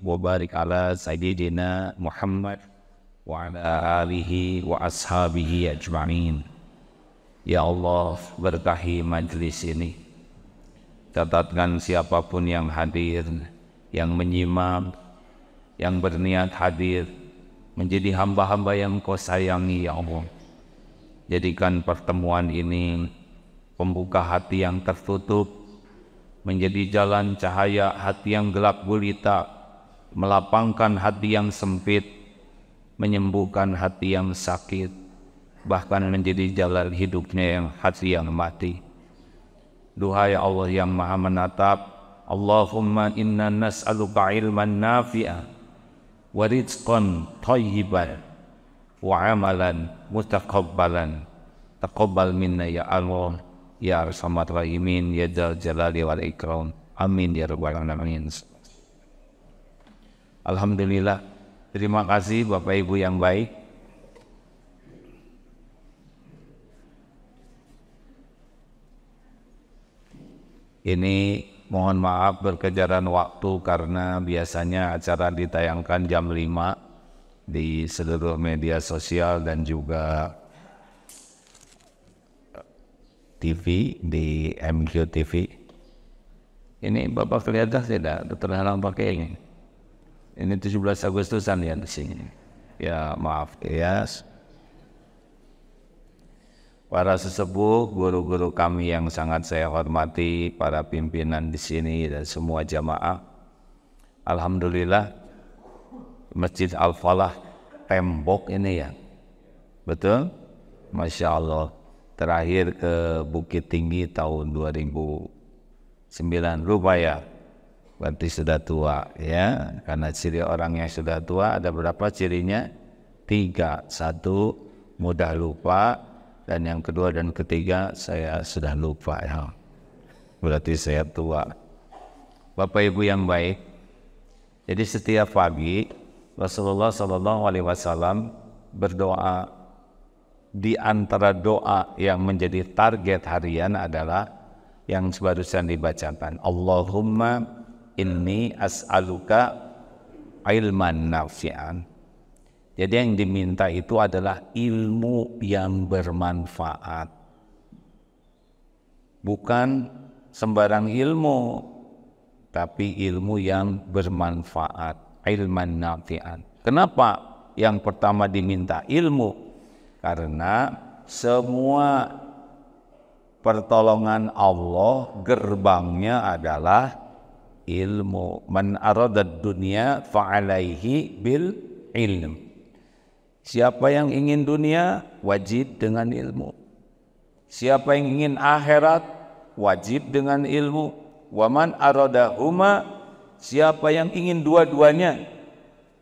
Wa barik ala sayyidina Muhammad wa ala alihi wa ashabihi ajma'in. Ya Allah, berkahi majlis ini. Catatkan siapapun yang hadir, yang menyimak, yang berniat hadir, menjadi hamba-hamba yang Kau sayangi, ya Allah. Jadikan pertemuan ini pembuka hati yang tertutup, menjadi jalan cahaya hati yang gelap gulita, melapangkan hati yang sempit, menyembuhkan hati yang sakit, bahkan menjadi jalan hidupnya yang hati yang mati. Duhai Allah yang Maha Menatap, Allahumma inna nas'aluka ilman nafi'a wa rizqan thayyiban wa amalan mutaqabbalan. Taqabbal minna ya Allah ya arhamar rahimin ya dzal jalali wal ikram. Amin ya rabbal alamin. Alhamdulillah, terima kasih Bapak Ibu yang baik. Ini mohon maaf berkejaran waktu karena biasanya acara ditayangkan jam 5 di seluruh media sosial dan juga TV di MQ TV. Ini Bapak kelihatan tidak terhalang pakai ini. Ini 17 Agustusan ya di sini. Ya maaf ya. Para sesepuh, guru-guru kami yang sangat saya hormati, para pimpinan di sini dan semua jamaah. Alhamdulillah, Masjid Al-Falah tembok ini ya. Betul? Masya Allah. Terakhir ke Bukit Tinggi tahun 2009 lupa ya. Berarti sudah tua ya, karena ciri orang yang sudah tua ada berapa cirinya? 3. 1, mudah lupa, dan yang kedua dan ketiga saya sudah lupa ya. Berarti saya tua. Bapak Ibu yang baik, jadi setiap pagi Rasulullah SAW berdoa. Di antara doa yang menjadi target harian adalah yang barusan dibacakan, Allahumma inni as'aluka ilman nafi'an. Jadi yang diminta itu adalah ilmu yang bermanfaat, bukan sembarang ilmu, tapi ilmu yang bermanfaat, ilman nafi'an. Kenapa yang pertama diminta ilmu? Karena semua pertolongan Allah gerbangnya adalah ilmu. Man aradad dunya fa'alaihi bil ilm. Siapa yang ingin dunia wajib dengan ilmu. Siapa yang ingin akhirat wajib dengan ilmu. Wa man aradahuma, siapa yang ingin dua-duanya,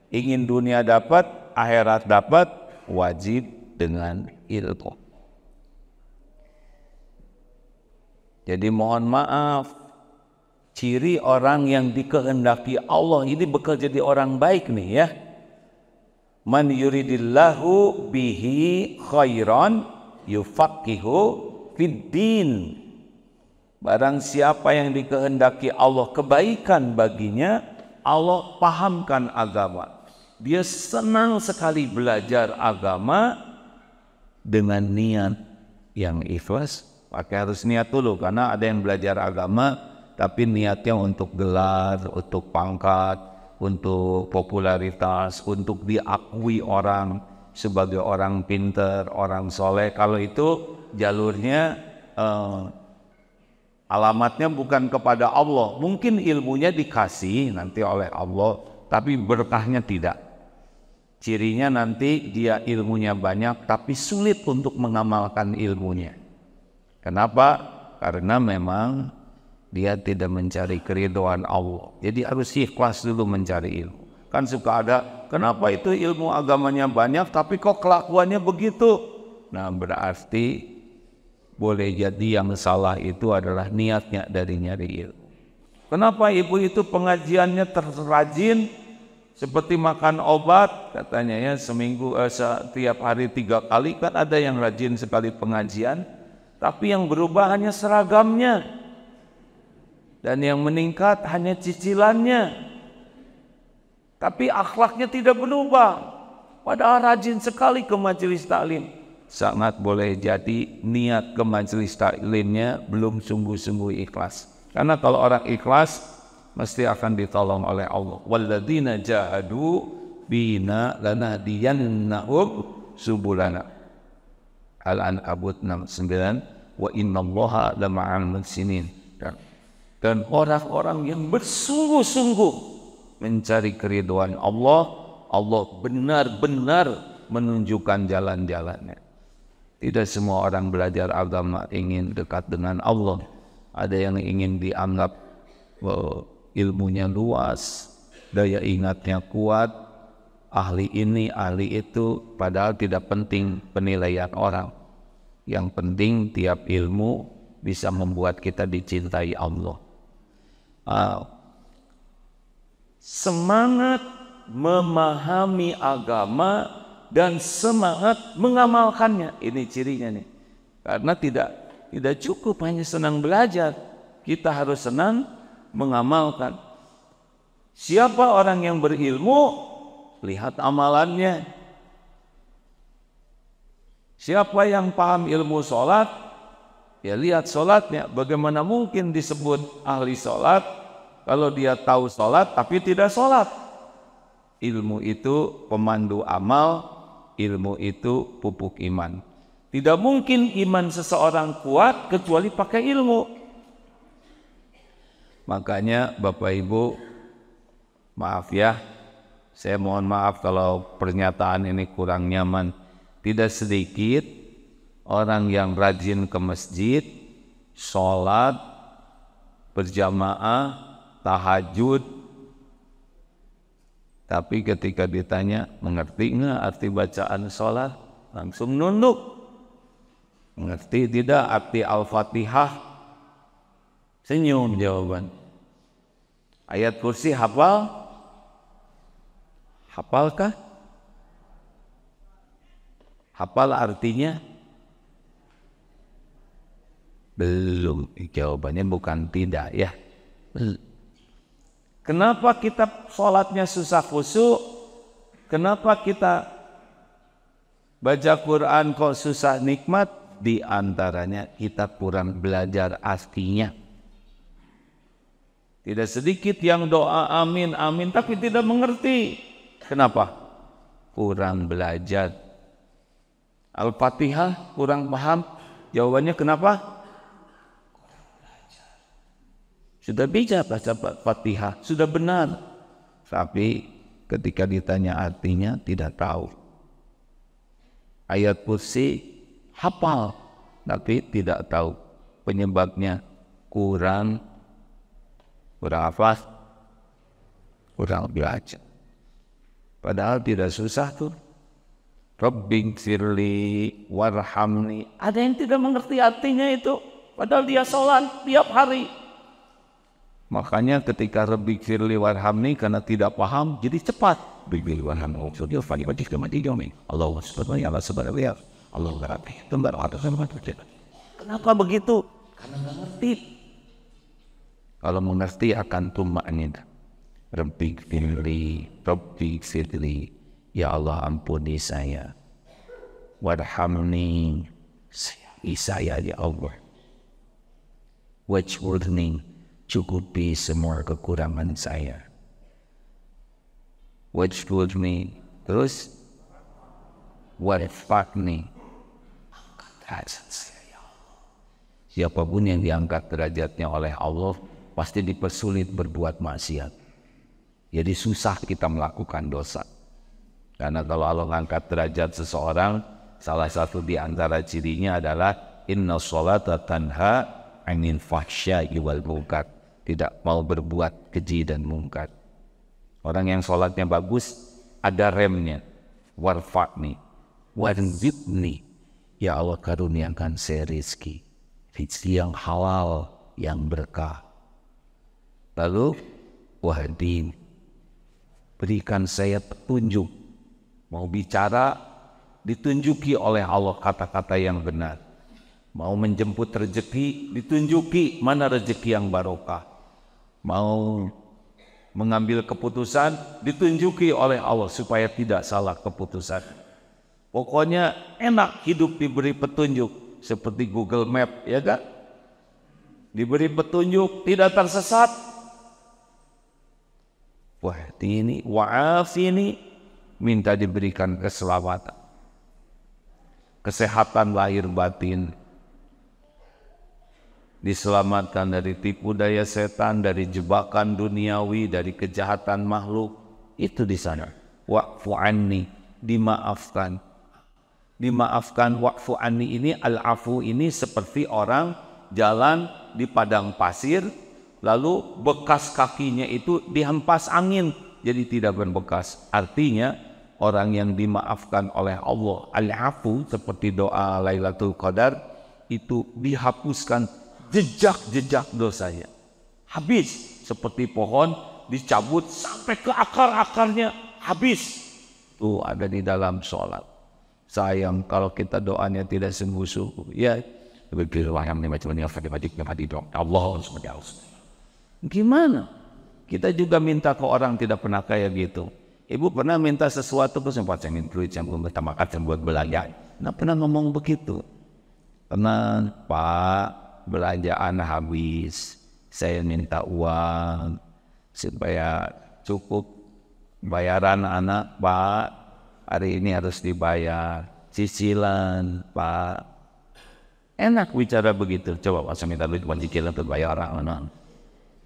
ingin dunia dapat, akhirat dapat, wajib dengan ilmu. Jadi mohon maaf, ciri orang yang dikehendaki Allah ini bakal jadi orang baik nih ya. Man yuridillahu bihi khairan yufaqihu fid din. Barang siapa yang dikehendaki Allah kebaikan baginya, Allah pahamkan agama. Dia senang sekali belajar agama dengan niat yang ikhlas. Pakai harus niat dulu, karena ada yang belajar agama tapi niatnya untuk gelar, untuk pangkat, untuk popularitas, untuk diakui orang sebagai orang pinter, orang soleh. Kalau itu jalurnya alamatnya bukan kepada Allah. Mungkin ilmunya dikasih nanti oleh Allah, tapi berkahnya tidak. Cirinya nanti dia ilmunya banyak tapi sulit untuk mengamalkan ilmunya. Kenapa? Karena memang dia tidak mencari keridhaan Allah. Jadi harus ikhlas dulu mencari ilmu. Kan suka ada, kenapa itu ilmu agamanya banyak tapi kok kelakuannya begitu? Nah berarti boleh jadi yang salah itu adalah niatnya dari nyari ilmu. Kenapa ibu itu pengajiannya terrajin? Seperti makan obat katanya ya, seminggu setiap hari 3 kali, kan ada yang rajin sekali pengajian. tapi yang berubah hanya seragamnya, dan yang meningkat hanya cicilannya, tapi akhlaknya tidak berubah. Padahal rajin sekali ke majelis taklim. Sangat boleh jadi niat ke majelis taklimnya belum sungguh-sungguh ikhlas. Karena kalau orang ikhlas mesti akan ditolong oleh Allah. Walladzina jahadu bina lanahdiyannahum subulana. Al-Ankabut 69. Wa innallaha lama'al muhsinin. Dan orang-orang yang bersungguh-sungguh mencari keridhaan Allah, Allah benar-benar menunjukkan jalan-jalannya. Tidak semua orang belajar agama ingin dekat dengan Allah. Ada yang ingin dianggap ilmunya luas, daya ingatnya kuat, ahli ini, ahli itu, padahal tidak penting penilaian orang. Yang penting tiap ilmu bisa membuat kita dicintai Allah. Semangat memahami agama dan semangat mengamalkannya, ini cirinya nih. Karena tidak cukup hanya senang belajar, kita harus senang mengamalkan. Siapa orang yang berilmu? Lihat amalannya. Siapa yang paham ilmu sholat? Ya lihat sholatnya. Bagaimana mungkin disebut ahli sholat kalau dia tahu sholat tapi tidak sholat? Ilmu itu pemandu amal, ilmu itu pupuk iman. Tidak mungkin iman seseorang kuat kecuali pakai ilmu. Makanya Bapak Ibu, maaf ya, saya mohon maaf kalau pernyataan ini kurang nyaman. Tidak sedikit orang yang rajin ke masjid, sholat, berjamaah, tahajud, tapi ketika ditanya, mengerti nggak arti bacaan sholat? Langsung nunduk. Mengerti tidak arti Al-Fatihah? Senyum jawaban. Ayat kursi hafal? Hafalkah? Hafal artinya? Belum. Jawabannya bukan tidak ya. Kenapa kita sholatnya susah khusyuk? Kenapa kita baca Quran kok susah nikmat? Di antaranya kita kurang belajar artinya. Tidak sedikit yang doa amin amin tapi tidak mengerti. Kenapa? Kurang belajar. Al-Fatihah kurang paham. Jawabannya kenapa? Sudah bisa baca Fatihah, sudah benar. Tapi ketika ditanya artinya tidak tahu. Ayat kursi hafal, tapi tidak tahu penyebabnya. Kurang apa? Kurang belajar. Padahal tidak susah tuh. Rabbighfirli warhamni. Ada yang tidak mengerti artinya itu. Padahal dia sholat tiap hari. Makanya ketika Rabbighfirli warhamni karena tidak paham jadi cepat. Rabbighfirli warhamni. Kenapa begitu? Karena nggak ngerti. Kalau mengerti akan tumaknina. Rabbighfirli, Rabbighfirli. Ya Allah ampuni saya. Warhamni, sayangi saya ya Allah. Wajburni, cukupi semua kekurangan saya. Wajburni, terus warfaqni, angkat derajat saya ya Allah. Siapapun yang diangkat derajatnya oleh Allah pasti dipersulit berbuat maksiat. Jadi susah kita melakukan dosa. Karena kalau Allah mengangkat derajat seseorang, salah satu di antara cirinya adalah inna sholata tanha 'anil fahsya'i wal munkar. Tidak mau berbuat keji dan mungkar. Orang yang sholatnya bagus ada remnya. Warfa'ni, warzidni. Ya Allah karuniakan saya rizki. Rizki yang halal, yang berkah. Lalu wahdin, berikan saya petunjuk. Mau bicara ditunjuki oleh Allah kata-kata yang benar. Mau menjemput rezeki, ditunjuki mana rezeki yang barokah. Mau mengambil keputusan, ditunjuki oleh Allah supaya tidak salah keputusan. Pokoknya enak hidup diberi petunjuk seperti Google Map, ya kan? Diberi petunjuk, tidak tersesat. Wah, ini wa'afini, minta diberikan keselamatan, kesehatan lahir batin, diselamatkan dari tipu daya setan, dari jebakan duniawi, dari kejahatan makhluk. Itu di sana. Wa'fu anni, dimaafkan. Dimaafkan, wa'fu anni ini, al-afu ini seperti orang jalan di padang pasir, lalu bekas kakinya itu dihempas angin, jadi tidak berbekas. Artinya orang yang dimaafkan oleh Allah, al-afu, seperti doa Lailatul Qadar, itu dihapuskan jejak-jejak dosanya. Habis, seperti pohon dicabut sampai ke akar-akarnya, habis. Itu ada di dalam sholat. Sayang kalau kita doanya tidak sungguh-sungguh. Ya, gimana? Kita juga minta ke orang tidak pernah kayak gitu. Ibu pernah minta sesuatu terus pasangin duit yang buat makan, buat belanja. Nggak pernah ngomong begitu. Tenang, Pak, belanjaan habis. Saya minta uang supaya cukup bayaran anak, Pak. Hari ini harus dibayar cicilan, Pak. Enak bicara begitu. Coba Pak, saya minta duit buat cicilan untuk bayaran anak.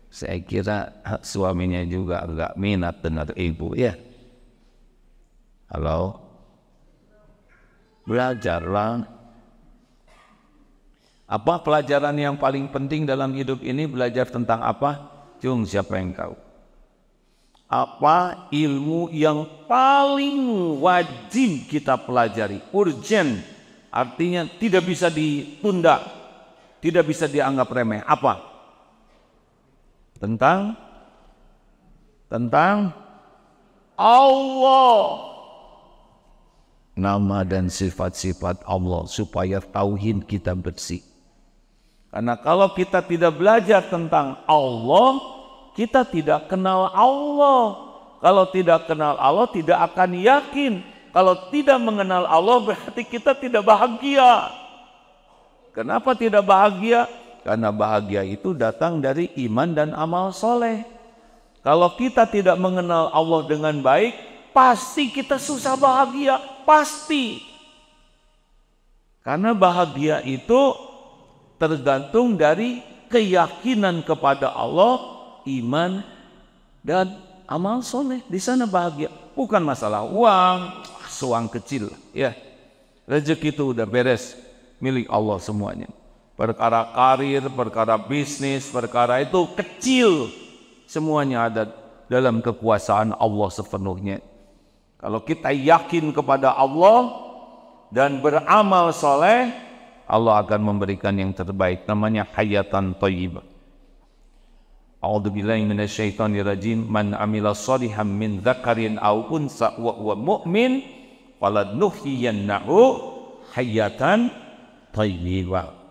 Saya kira suaminya juga agak minat dengar ibu, ya. Halo, belajarlah. Apa pelajaran yang paling penting dalam hidup ini? Belajar tentang apa? Cung, siapa yang tahu? Apa ilmu yang paling wajib kita pelajari? Urgent, artinya tidak bisa ditunda, tidak bisa dianggap remeh. Apa? Tentang Allah, nama dan sifat-sifat Allah, supaya tauhid kita bersih. Karena kalau kita tidak belajar tentang Allah, kita tidak kenal Allah. Kalau tidak kenal Allah, tidak akan yakin. Kalau tidak mengenal Allah, berarti kita tidak bahagia. Kenapa tidak bahagia? Karena bahagia itu datang dari iman dan amal soleh. Kalau kita tidak mengenal Allah dengan baik, pasti kita susah bahagia. Pasti. Karena bahagia itu tergantung dari keyakinan kepada Allah, iman dan amal soleh. Di sana bahagia. Bukan masalah uang, uang kecil, ya. Rezeki itu udah beres, milik Allah semuanya. Perkara karir, perkara bisnis, perkara itu kecil, semuanya ada dalam kekuasaan Allah sepenuhnya. Kalau kita yakin kepada Allah dan beramal soleh, Allah akan memberikan yang terbaik, namanya hayatan thayyibah. A'udzubillahi minasyaitonirrajim. Man amila shalihan min dzakarin aw unsa wa huwa mu'min falanuhyiyannahu hayatan thayyibah.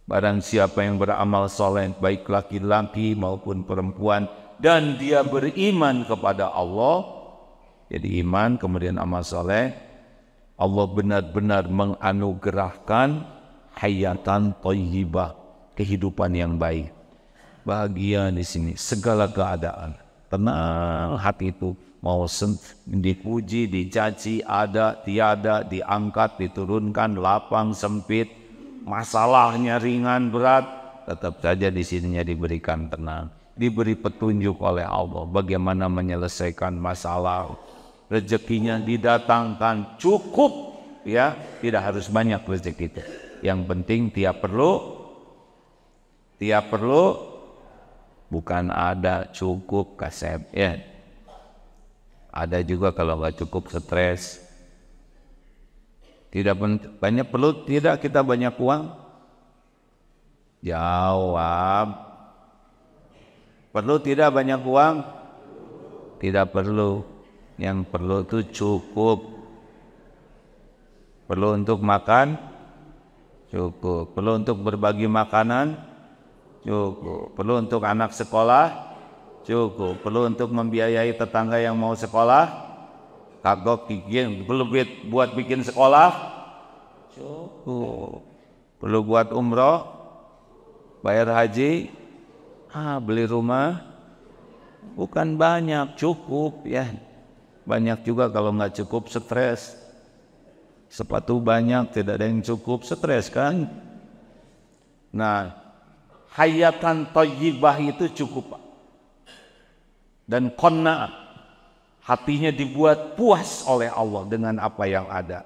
Barang siapa yang beramal saleh, baik laki-laki maupun perempuan, dan dia beriman kepada Allah, jadi iman kemudian amal saleh, Allah benar-benar menganugerahkan hayatan thayyibah, kehidupan yang baik. Bahagia di sini, segala keadaan. Tenang hati itu, mau dipuji, dicaci, ada, tiada, diangkat, diturunkan, lapang, sempit, masalahnya ringan, berat, tetap saja di sininya diberikan tenang. Diberi petunjuk oleh Allah bagaimana menyelesaikan masalah. Rezekinya didatangkan cukup, ya, tidak harus banyak rezeki itu. Yang penting tiap perlu, bukan ada, cukup, kasep, ya. Ada juga kalau nggak cukup stres. Tidak banyak perlu, tidak kita banyak uang? Jawab. Perlu tidak banyak uang? Tidak perlu. Yang perlu itu cukup. Perlu untuk makan? Cukup. Perlu untuk berbagi makanan? Cukup. Perlu untuk anak sekolah? Cukup. Perlu untuk membiayai tetangga yang mau sekolah? Kagok bikin, perlu buat bikin sekolah? Cukup. Perlu buat umroh? Bayar haji? Beli rumah? Bukan banyak, cukup ya. Banyak juga kalau nggak cukup stres. Sepatu banyak, tidak ada yang cukup, stres kan? Nah, hayatan thayyibah itu cukup. Dan qanna'ah, hatinya dibuat puas oleh Allah dengan apa yang ada.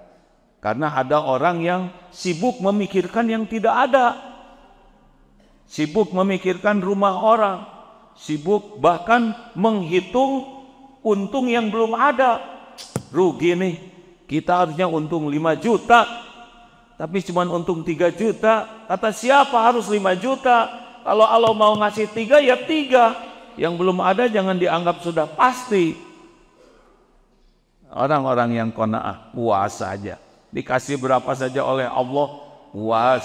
Karena ada orang yang sibuk memikirkan yang tidak ada. Sibuk memikirkan rumah orang. Sibuk bahkan menghitung untung yang belum ada. Rugi nih, kita harusnya untung 5 juta, tapi cuma untung 3 juta. Kata siapa harus 5 juta? Kalau Allah mau ngasih 3 ya 3. Yang belum ada jangan dianggap sudah pasti. Orang-orang yang qanaah, puas saja. Dikasih berapa saja oleh Allah, puas,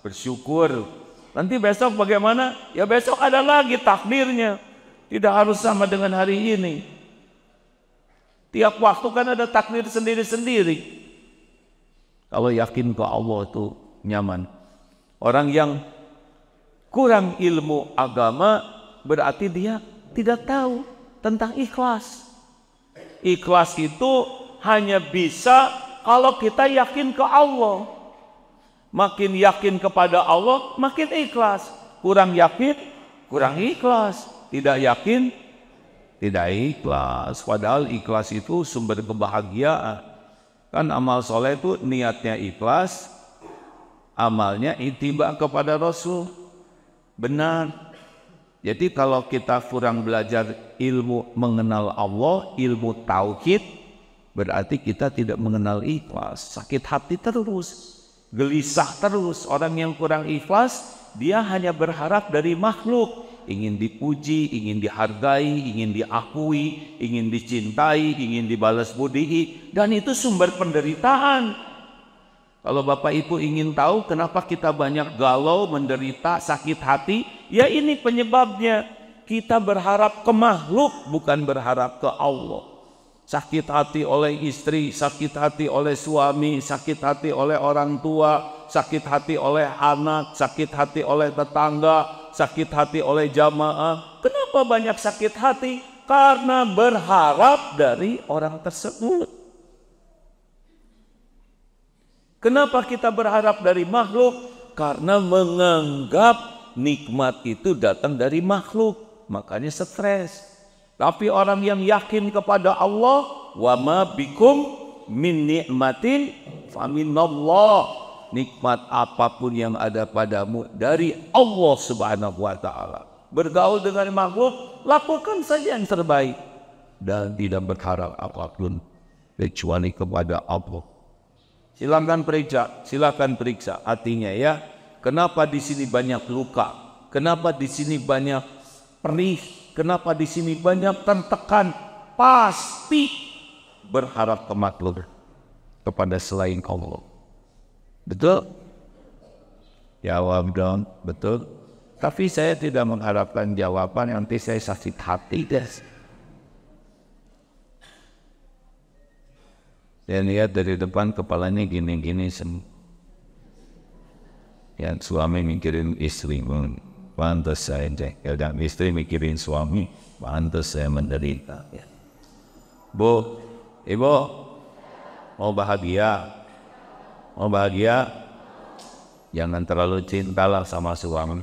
bersyukur. Nanti besok bagaimana? Ya besok ada lagi takdirnya. Tidak harus sama dengan hari ini. Tiap waktu kan ada takdir sendiri-sendiri. Kalau yakin ke Allah itu nyaman. Orang yang kurang ilmu agama berarti dia tidak tahu tentang ikhlas. Ikhlas itu hanya bisa kalau kita yakin ke Allah. Makin yakin kepada Allah, makin ikhlas. Kurang yakin, kurang ikhlas. Tidak yakin, tidak ikhlas. Padahal ikhlas itu sumber kebahagiaan. Kan amal soleh itu niatnya ikhlas, amalnya ittiba kepada Rasul. Benar. Jadi kalau kita kurang belajar ilmu mengenal Allah, ilmu tauhid, berarti kita tidak mengenal ikhlas. Sakit hati terus, gelisah terus. Orang yang kurang ikhlas, dia hanya berharap dari makhluk. Ingin dipuji, ingin dihargai, ingin diakui, ingin dicintai, ingin dibalas budihi. Dan itu sumber penderitaan. Kalau Bapak Ibu ingin tahu kenapa kita banyak galau, menderita, sakit hati, ya ini penyebabnya. Kita berharap ke makhluk, bukan berharap ke Allah. Sakit hati oleh istri, sakit hati oleh suami, sakit hati oleh orang tua, sakit hati oleh anak, sakit hati oleh tetangga, sakit hati oleh jamaah. Kenapa banyak sakit hati? Karena berharap dari orang tersebut. Kenapa kita berharap dari makhluk? Karena menganggap nikmat itu datang dari makhluk, makanya stres. Tapi orang yang yakin kepada Allah, wa ma bikum min ni'matin faminallah. Nikmat apapun yang ada padamu dari Allah Subhanahu wa taala. Bergaul dengan makhluk, lakukan saja yang terbaik dan tidak berharap apapun kecuali kepada Allah. Silakan periksa hatinya ya. Kenapa di sini banyak luka? Kenapa di sini banyak perih? Kenapa di sini banyak tertekan? Pasti berharap ke makhluk, kepada selain Allah. Betul? Jawab dong, betul. Tapi saya tidak mengharapkan jawaban nanti saya sakit hati guys. Saya lihat dari depan kepalanya gini-gini semua. Ya suami mikirin istri, pantas saya ya, dan istri mikirin suami, pantas saya menderita. Ya. Bu, ibu, mau bahagia? Mau bahagia? Jangan terlalu cintalah sama suami.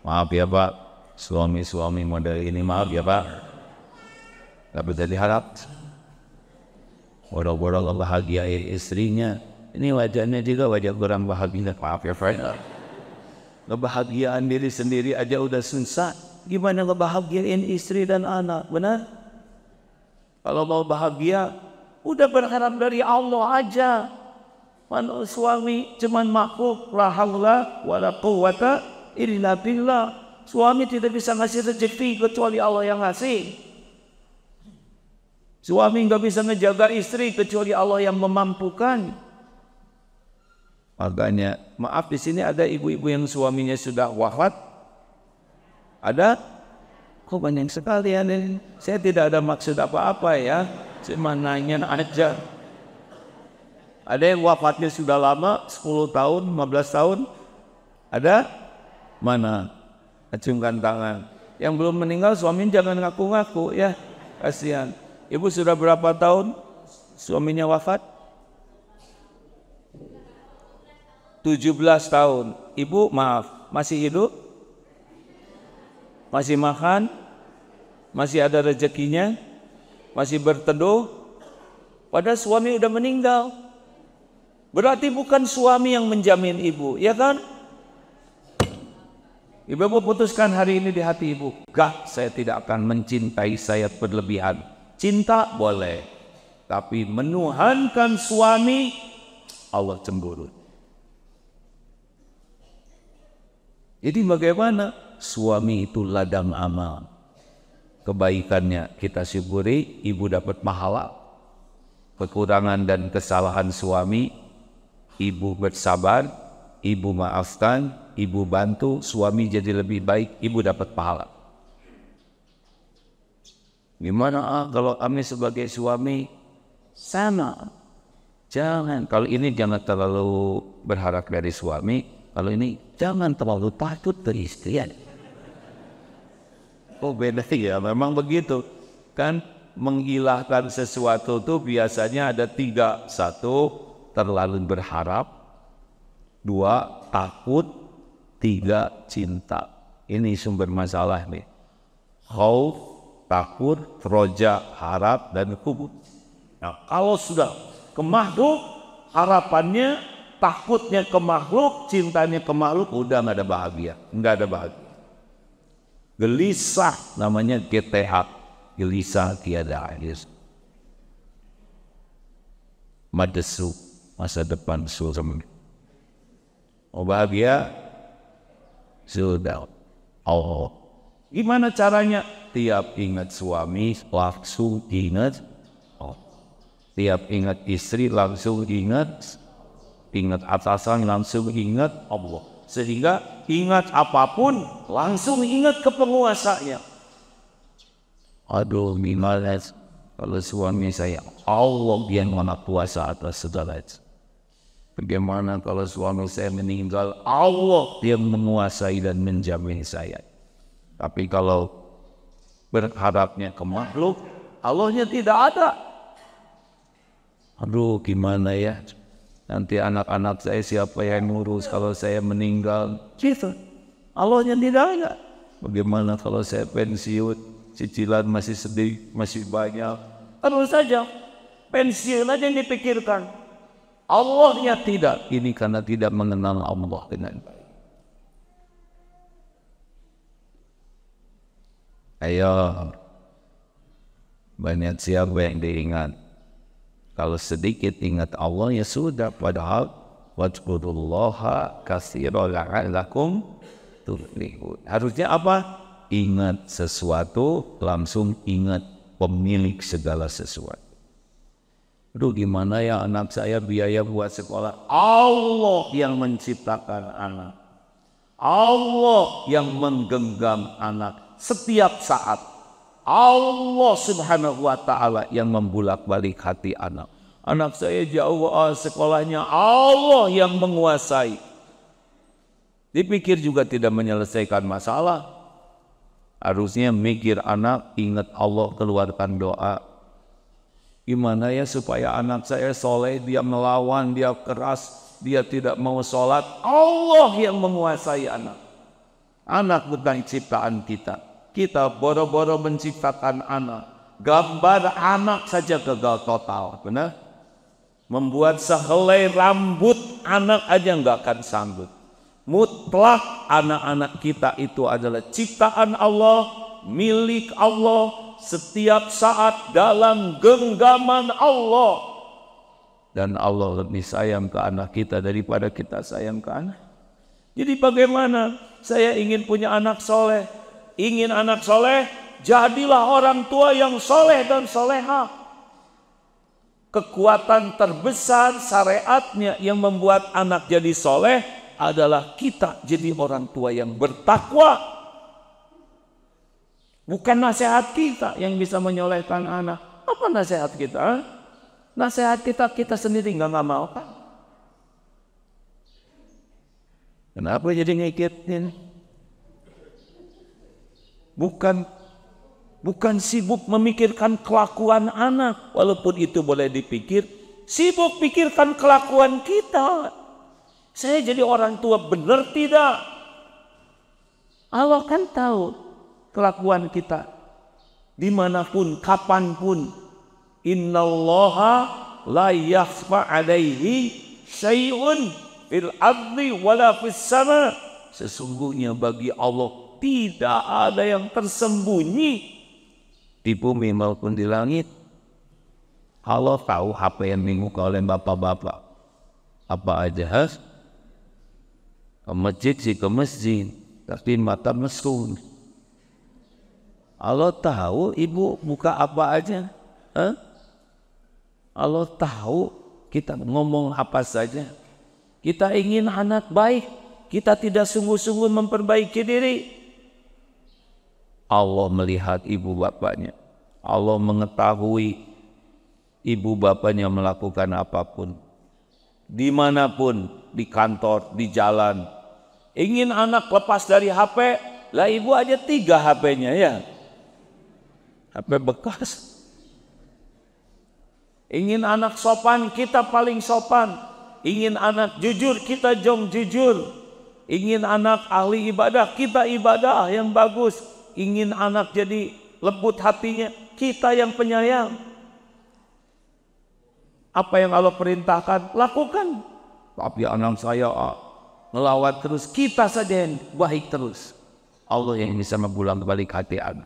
Maaf ya Pak, suami-suami model ini maaf ya Pak. Gak bisa diharap. Boro-boro bahagiain istrinya. Ini wajahnya juga wajah kurang bahagia. Maaf ya Pak. Kebahagiaan diri sendiri aja udah susah. Gimana ngebahagiain istri dan anak? Benar? Kalau mau bahagia, udah berharap dari Allah aja. Suami cuman makhluk, la haula wala quwwata illa billah. Suami tidak bisa ngasih rezeki kecuali Allah yang ngasih. Suami nggak bisa ngejaga istri kecuali Allah yang memampukan. Makanya, maaf di sini ada ibu-ibu yang suaminya sudah wafat? Ada? Kok banyak sekali ya? Saya tidak ada maksud apa-apa ya. Cuma nanya aja. Ada yang wafatnya sudah lama, 10 tahun, 15 tahun? Ada? Mana? Acungkan tangan. Yang belum meninggal suaminya jangan ngaku-ngaku ya. Kasihan. Ibu sudah berapa tahun suaminya wafat? 17 tahun. Ibu maaf, masih hidup? Masih makan? Masih ada rezekinya? Masih berteduh? Padahal suami udah meninggal. Berarti bukan suami yang menjamin ibu, ya kan? Ibu putuskan hari ini di hati ibu, gak, saya tidak akan mencintai saya berlebihan. Cinta boleh, tapi menuhankan suami, Allah cemburu. Jadi bagaimana? Suami itu ladang amal. Kebaikannya kita syukuri, ibu dapat pahala. Kekurangan dan kesalahan suami, ibu bersabar, ibu maafkan, ibu bantu, suami jadi lebih baik, ibu dapat pahala. Gimana kalau kami sebagai suami sama? Jangan, kalau ini jangan terlalu berharap dari suami, kalau ini jangan terlalu takut dari istri. Oh beda ya, memang begitu. Kan menghilangkan sesuatu itu biasanya ada 3. 1, terlalu berharap. 2, takut. 3, cinta. Ini sumber masalah nih. Khauf, takut, roja, harap, dan hubub. Nah, kalau sudah ke makhluk, harapannya, takutnya ke makhluk, cintanya ke makhluk, udah nggak ada bahagia, nggak ada bahagia. Gelisah namanya GTH, gelisah tiada akhir. Madesu, masa depan suram. Mau bahagia? Sudah. Allah. Gimana caranya? Tiap ingat suami langsung ingat Allah. Tiap ingat istri langsung ingat atasan langsung ingat Allah. Sehingga ingat apapun langsung ingat ke penguasanya. Aduh gimana kalau suami saya Allah yang mana kuasa atas segala itu. Bagaimana kalau suami saya meninggal, Allah yang menguasai dan menjamin saya. Tapi kalau berharapnya ke makhluk, Allahnya tidak ada. Aduh gimana ya, nanti anak-anak saya siapa yang ngurus kalau saya meninggal? Gitu. Allahnya tidak ada. Bagaimana kalau saya pensiun, cicilan masih sedih, masih banyak? Terus saja, pensiun aja yang dipikirkan. Allahnya tidak. Ini karena tidak mengenal Allah dengan baik. Ayo, banyak siapa yang diingat. Kalau sedikit ingat Allah ya sudah. Padahal wadkurullaha katsiran la'allakum tuflihun. Harusnya apa? Ingat sesuatu, langsung ingat pemilik segala sesuatu. Aduh gimana ya anak saya biaya buat sekolah. Allah yang menciptakan anak. Allah yang menggenggam anak setiap saat. Allah subhanahu wa ta'ala yang membulak-balik hati anak. Anak saya jauh sekolahnya, Allah yang menguasai. Dipikir juga tidak menyelesaikan masalah. Harusnya mikir anak, ingat Allah, keluarkan doa. Gimana ya supaya anak saya soleh, dia melawan, dia keras, dia tidak mau sholat. Allah yang menguasai anak. Anak bukan ciptaan kita. Kita boro-boro menciptakan anak. Gambar anak saja gagal total, benar? Membuat sehelai rambut anak aja nggak akan sanggup. Mutlak anak-anak kita itu adalah ciptaan Allah, milik Allah, setiap saat dalam genggaman Allah. Dan Allah lebih sayang ke anak kita daripada kita sayang ke anak. Jadi bagaimana? Saya ingin punya anak soleh. Ingin anak soleh, jadilah orang tua yang soleh dan solehah. kekuatan terbesar syariatnya yang membuat anak jadi soleh adalah kita jadi orang tua yang bertakwa. Bukan nasihat kita yang bisa menyolehkan anak. Apa nasihat kita? Nasihat kita sendiri nggak mau kan? Kenapa jadi ngikutin? Bukan sibuk memikirkan kelakuan anak, walaupun itu boleh dipikir. Sibuk pikirkan kelakuan kita. Saya jadi orang tua benar tidak? Allah kan tahu kelakuan kita. Dimanapun, kapanpun. Innallaha la yakhfa alaihi syai'un fil ardi wala fis sama. Sesungguhnya bagi Allah tidak ada yang tersembunyi di bumi maupun di langit. Allah tahu apa yang dimuka oleh bapak-bapak. Apa aja ke masjid sih ke masjid, tapi mata mesum. Allah tahu ibu buka apa aja. Allah tahu kita ngomong apa saja. Kita ingin anak baik, kita tidak sungguh-sungguh memperbaiki diri. Allah melihat ibu bapaknya. Allah mengetahui ibu bapaknya melakukan apapun. Dimanapun, di kantor, di jalan. Ingin anak lepas dari HP, lah ibu aja 3 HP-nya ya. HP bekas. Ingin anak sopan, kita paling sopan. Ingin anak jujur, kita jujur. Ingin anak ahli ibadah, kita ibadah yang bagus. Ingin anak jadi lembut hatinya, kita yang penyayang. Apa yang Allah perintahkan, lakukan. Tapi anak saya ngelawat terus, kita saja yang baik terus. Allah yang bisa membulang balik hati anak.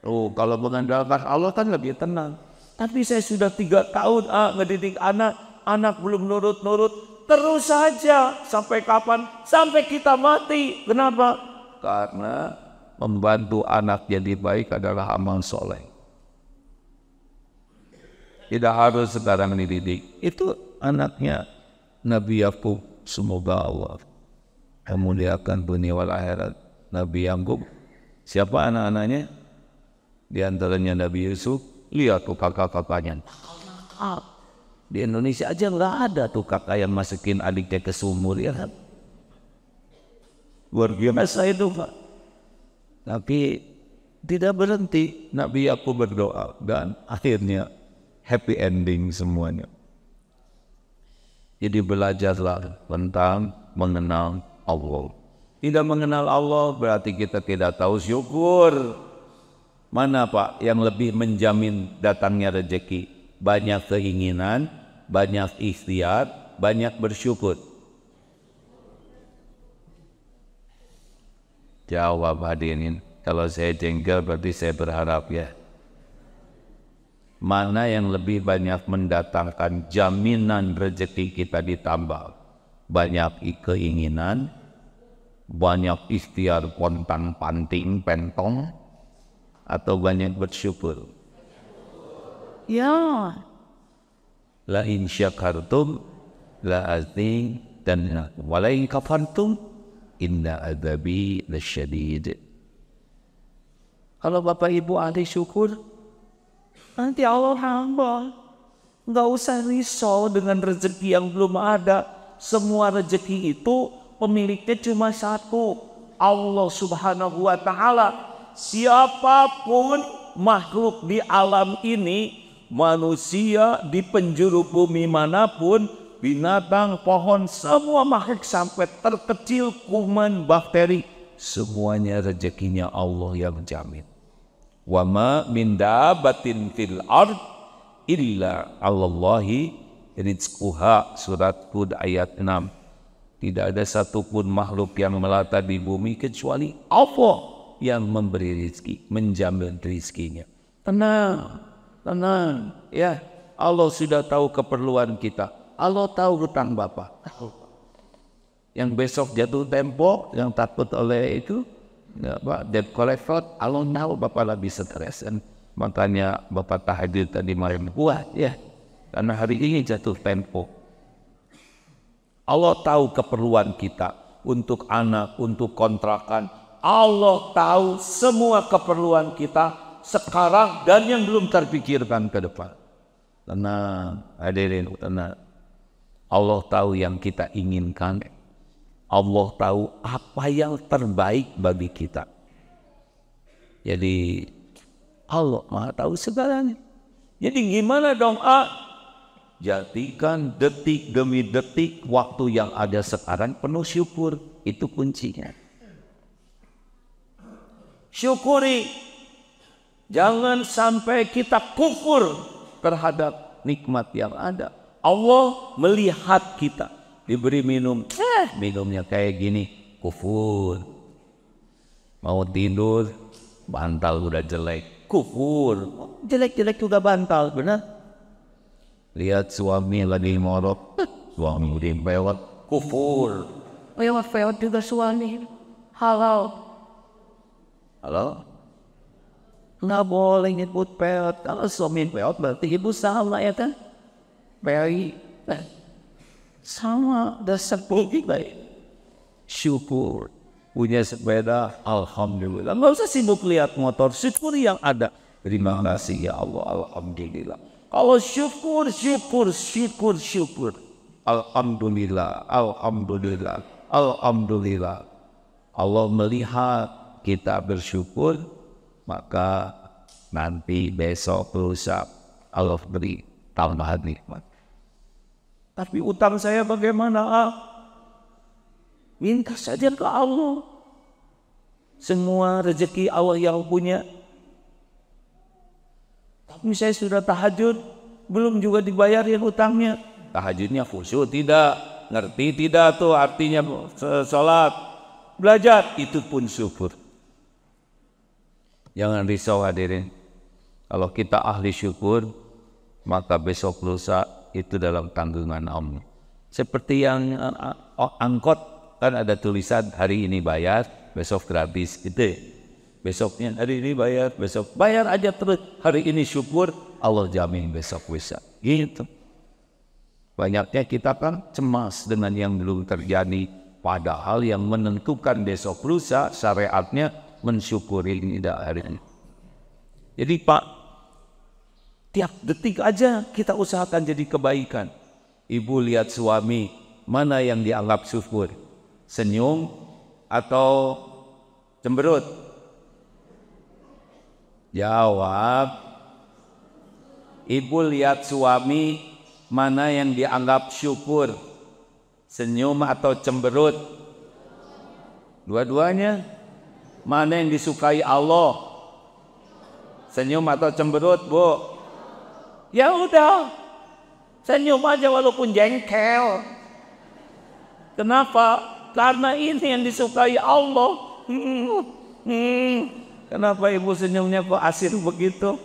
Kalau mengandalkan Allah kan lebih tenang. Tapi saya sudah 3 tahun ngedidik anak belum nurut-nurut. Terus saja, sampai kapan? Sampai kita mati. Kenapa? Karena membantu anak jadi baik adalah amal soleh. Tidak harus sekarang dididik. Itu anaknya Nabi Yakub, semoga Allah memuliakan dunia wal akhirat. Nabi Yakub, siapa anak-anaknya? Di antaranya Nabi Yusuf. Lihat tuh kakak-kakaknya. Di Indonesia aja nggak ada tuh kakak yang masukin adiknya ke sumur, ya kan? Luar biasa itu Pak. Tapi tidak berhenti. Nabi Yakub berdoa dan akhirnya happy ending semuanya. Jadi belajarlah tentang mengenal Allah. Tidak mengenal Allah berarti kita tidak tahu syukur. Mana Pak yang lebih menjamin datangnya rezeki? Banyak keinginan, banyak ikhtiar, banyak bersyukur. Jawab hadirin. Kalau saya jengkel berarti saya berharap ya. Mana yang lebih banyak mendatangkan jaminan rezeki kita ditambah? Banyak keinginan, banyak ikhtiar pontang panting pentong, atau banyak bersyukur? Ya. La in syakartum la azim dan wala in kafartum inna adzabi lasyadid. Kalau Bapak Ibu ahli syukur, nanti Allah hamba. Nggak usah risau dengan rezeki yang belum ada. Semua rezeki itu pemiliknya cuma satu, Allah Subhanahu wa Ta'ala. Siapapun makhluk di alam ini, manusia di penjuru bumi manapun, binatang, pohon, semua makhluk sampai terkecil kuman, bakteri, semuanya rezekinya Allah yang jamin. Wa ma min dabbatin fil ard illa 'alallahi rizquha, surat Hud ayat 6. Tidak ada satupun makhluk yang melata di bumi kecuali Allah yang memberi rezeki, menjamin rezekinya. Tenang, tenang ya. Allah sudah tahu keperluan kita. Allah tahu hutang Bapak. Yang besok jatuh tempo, yang takut oleh itu, debt collector, Allah tahu Bapak lebih stres. Makanya Bapak tahajud tadi malam kuat ya, karena hari ini jatuh tempo. Allah tahu keperluan kita untuk anak, untuk kontrakan. Allah tahu semua keperluan kita sekarang dan yang belum terpikirkan ke depan. Tenang, hadirin, tenang. Allah tahu yang kita inginkan. Allah tahu apa yang terbaik bagi kita. Jadi Allah Maha tahu segalanya. Jadi gimana dong? Jadikan detik demi detik waktu yang ada sekarang penuh syukur. Itu kuncinya. Syukuri. Jangan sampai kita kufur terhadap nikmat yang ada. Allah melihat kita diberi minum, minumnya kayak gini, kufur. Mau tidur, bantal udah jelek, kufur. Jelek-jelek juga bantal, benar? Lihat suami lagi morok, suami udah pewot, kufur. Pewot juga suami, halal. Halo? Nggak boleh nyebut pewot. Kalau suami pewot berarti ibu salah ya kan? Baik, sama dasar kita. Syukur punya sepeda, alhamdulillah. Nggak usah sibuk lihat motor, syukur yang ada. Terima kasih ya Allah, alhamdulillah. Kalau syukur, syukur. Alhamdulillah, alhamdulillah, alhamdulillah. Allah melihat kita bersyukur, maka nanti besok lusa Allah beri tambahan nikmat. Tapi utang saya bagaimana? Minta saja ke Allah. Semua rezeki Allah yang punya. Tapi saya sudah tahajud, belum juga dibayarin utangnya. Tahajudnya khusyuk tidak, ngerti tidak tuh artinya sholat, belajar, itu pun syukur. Jangan risau hadirin. Kalau kita ahli syukur, maka besok lusa itu dalam tanggungan Allah. Seperti yang angkot kan ada tulisan hari ini bayar, besok gratis gitu. Besoknya hari ini bayar, besok bayar aja terus. Hari ini syukur, Allah jamin besok bisa. Gitu. Banyaknya kita kan cemas dengan yang belum terjadi, padahal yang menentukan besok lusa syariatnya mensyukuri tidak hari ini. Jadi Pak, tiap detik aja kita usahakan jadi kebaikan. Ibu lihat suami, mana yang dianggap syukur? Senyum atau cemberut? Jawab. Ibu lihat suami, mana yang dianggap syukur? Senyum atau cemberut? Dua-duanya. Mana yang disukai Allah? Senyum atau cemberut, Bu? Ya udah, senyum aja walaupun jengkel. Kenapa? Karena ini yang disukai Allah. Kenapa ibu senyumnya kok asir begitu?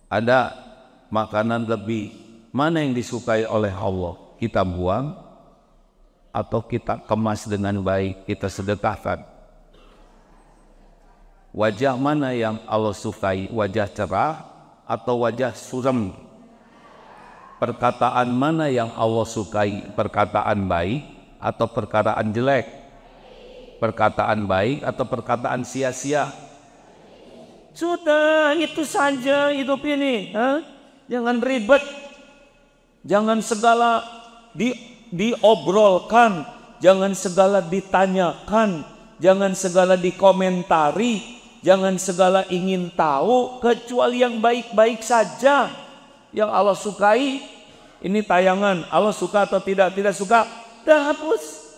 Ada makanan lebih, mana yang disukai oleh Allah? Kita buang atau kita kemas dengan baik, kita sedekahkan? Wajah mana yang Allah sukai? Wajah cerah atau wajah suram? Perkataan mana yang Allah sukai? Perkataan baik atau perkataan jelek? Perkataan baik atau perkataan sia-sia? Sudah, itu saja hidup ini. Jangan ribet. Jangan segala diobrolkan. Jangan segala ditanyakan. Jangan segala dikomentari. Jangan segala ingin tahu, kecuali yang baik-baik saja. Yang Allah sukai, ini tayangan, Allah suka atau tidak suka, dah hapus.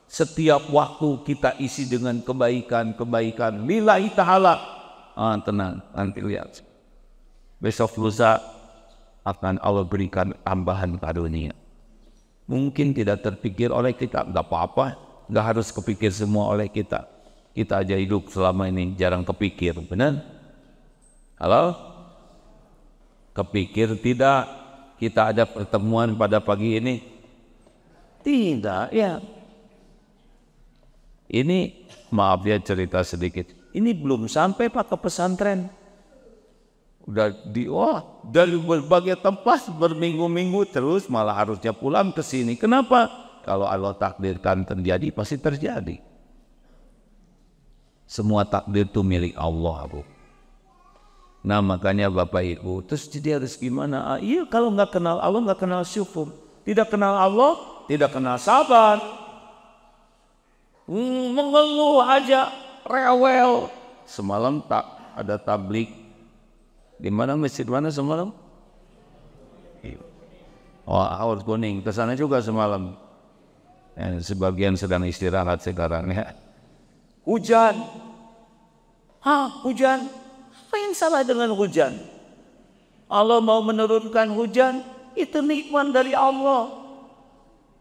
Setiap waktu kita isi dengan kebaikan lillahi ta'ala. Tenang, nanti lihat. Besok lusa akan Allah berikan tambahan karunia. Mungkin tidak terpikir oleh kita, tidak apa-apa, tidak harus kepikir semua oleh kita. Kita aja hidup selama ini jarang kepikir, benar? Halo? Kepikir tidak kita ada pertemuan pada pagi ini? Tidak, ya. Ini maaf ya cerita sedikit. Ini belum sampai Pak ke pesantren. Udah dari berbagai tempat berminggu-minggu terus malah harusnya pulang ke sini. Kenapa? Kalau Allah takdirkan terjadi pasti terjadi. Semua takdir itu milik Allah, Bu. Nah makanya Bapak Ibu, terus jadi harus gimana? Iya, kalau nggak kenal Allah, nggak kenal syukur. Tidak kenal Allah, tidak kenal sabar. Mengeluh aja, rewel. Semalam tak ada tablik. Di mana, masjid mana semalam? Haur Kuning, kesana juga semalam. Sebagian sedang istirahat sekarang ya. Hujan. Hujan. Apa yang salah dengan hujan? Allah mau menurunkan hujan, itu nikmat dari Allah.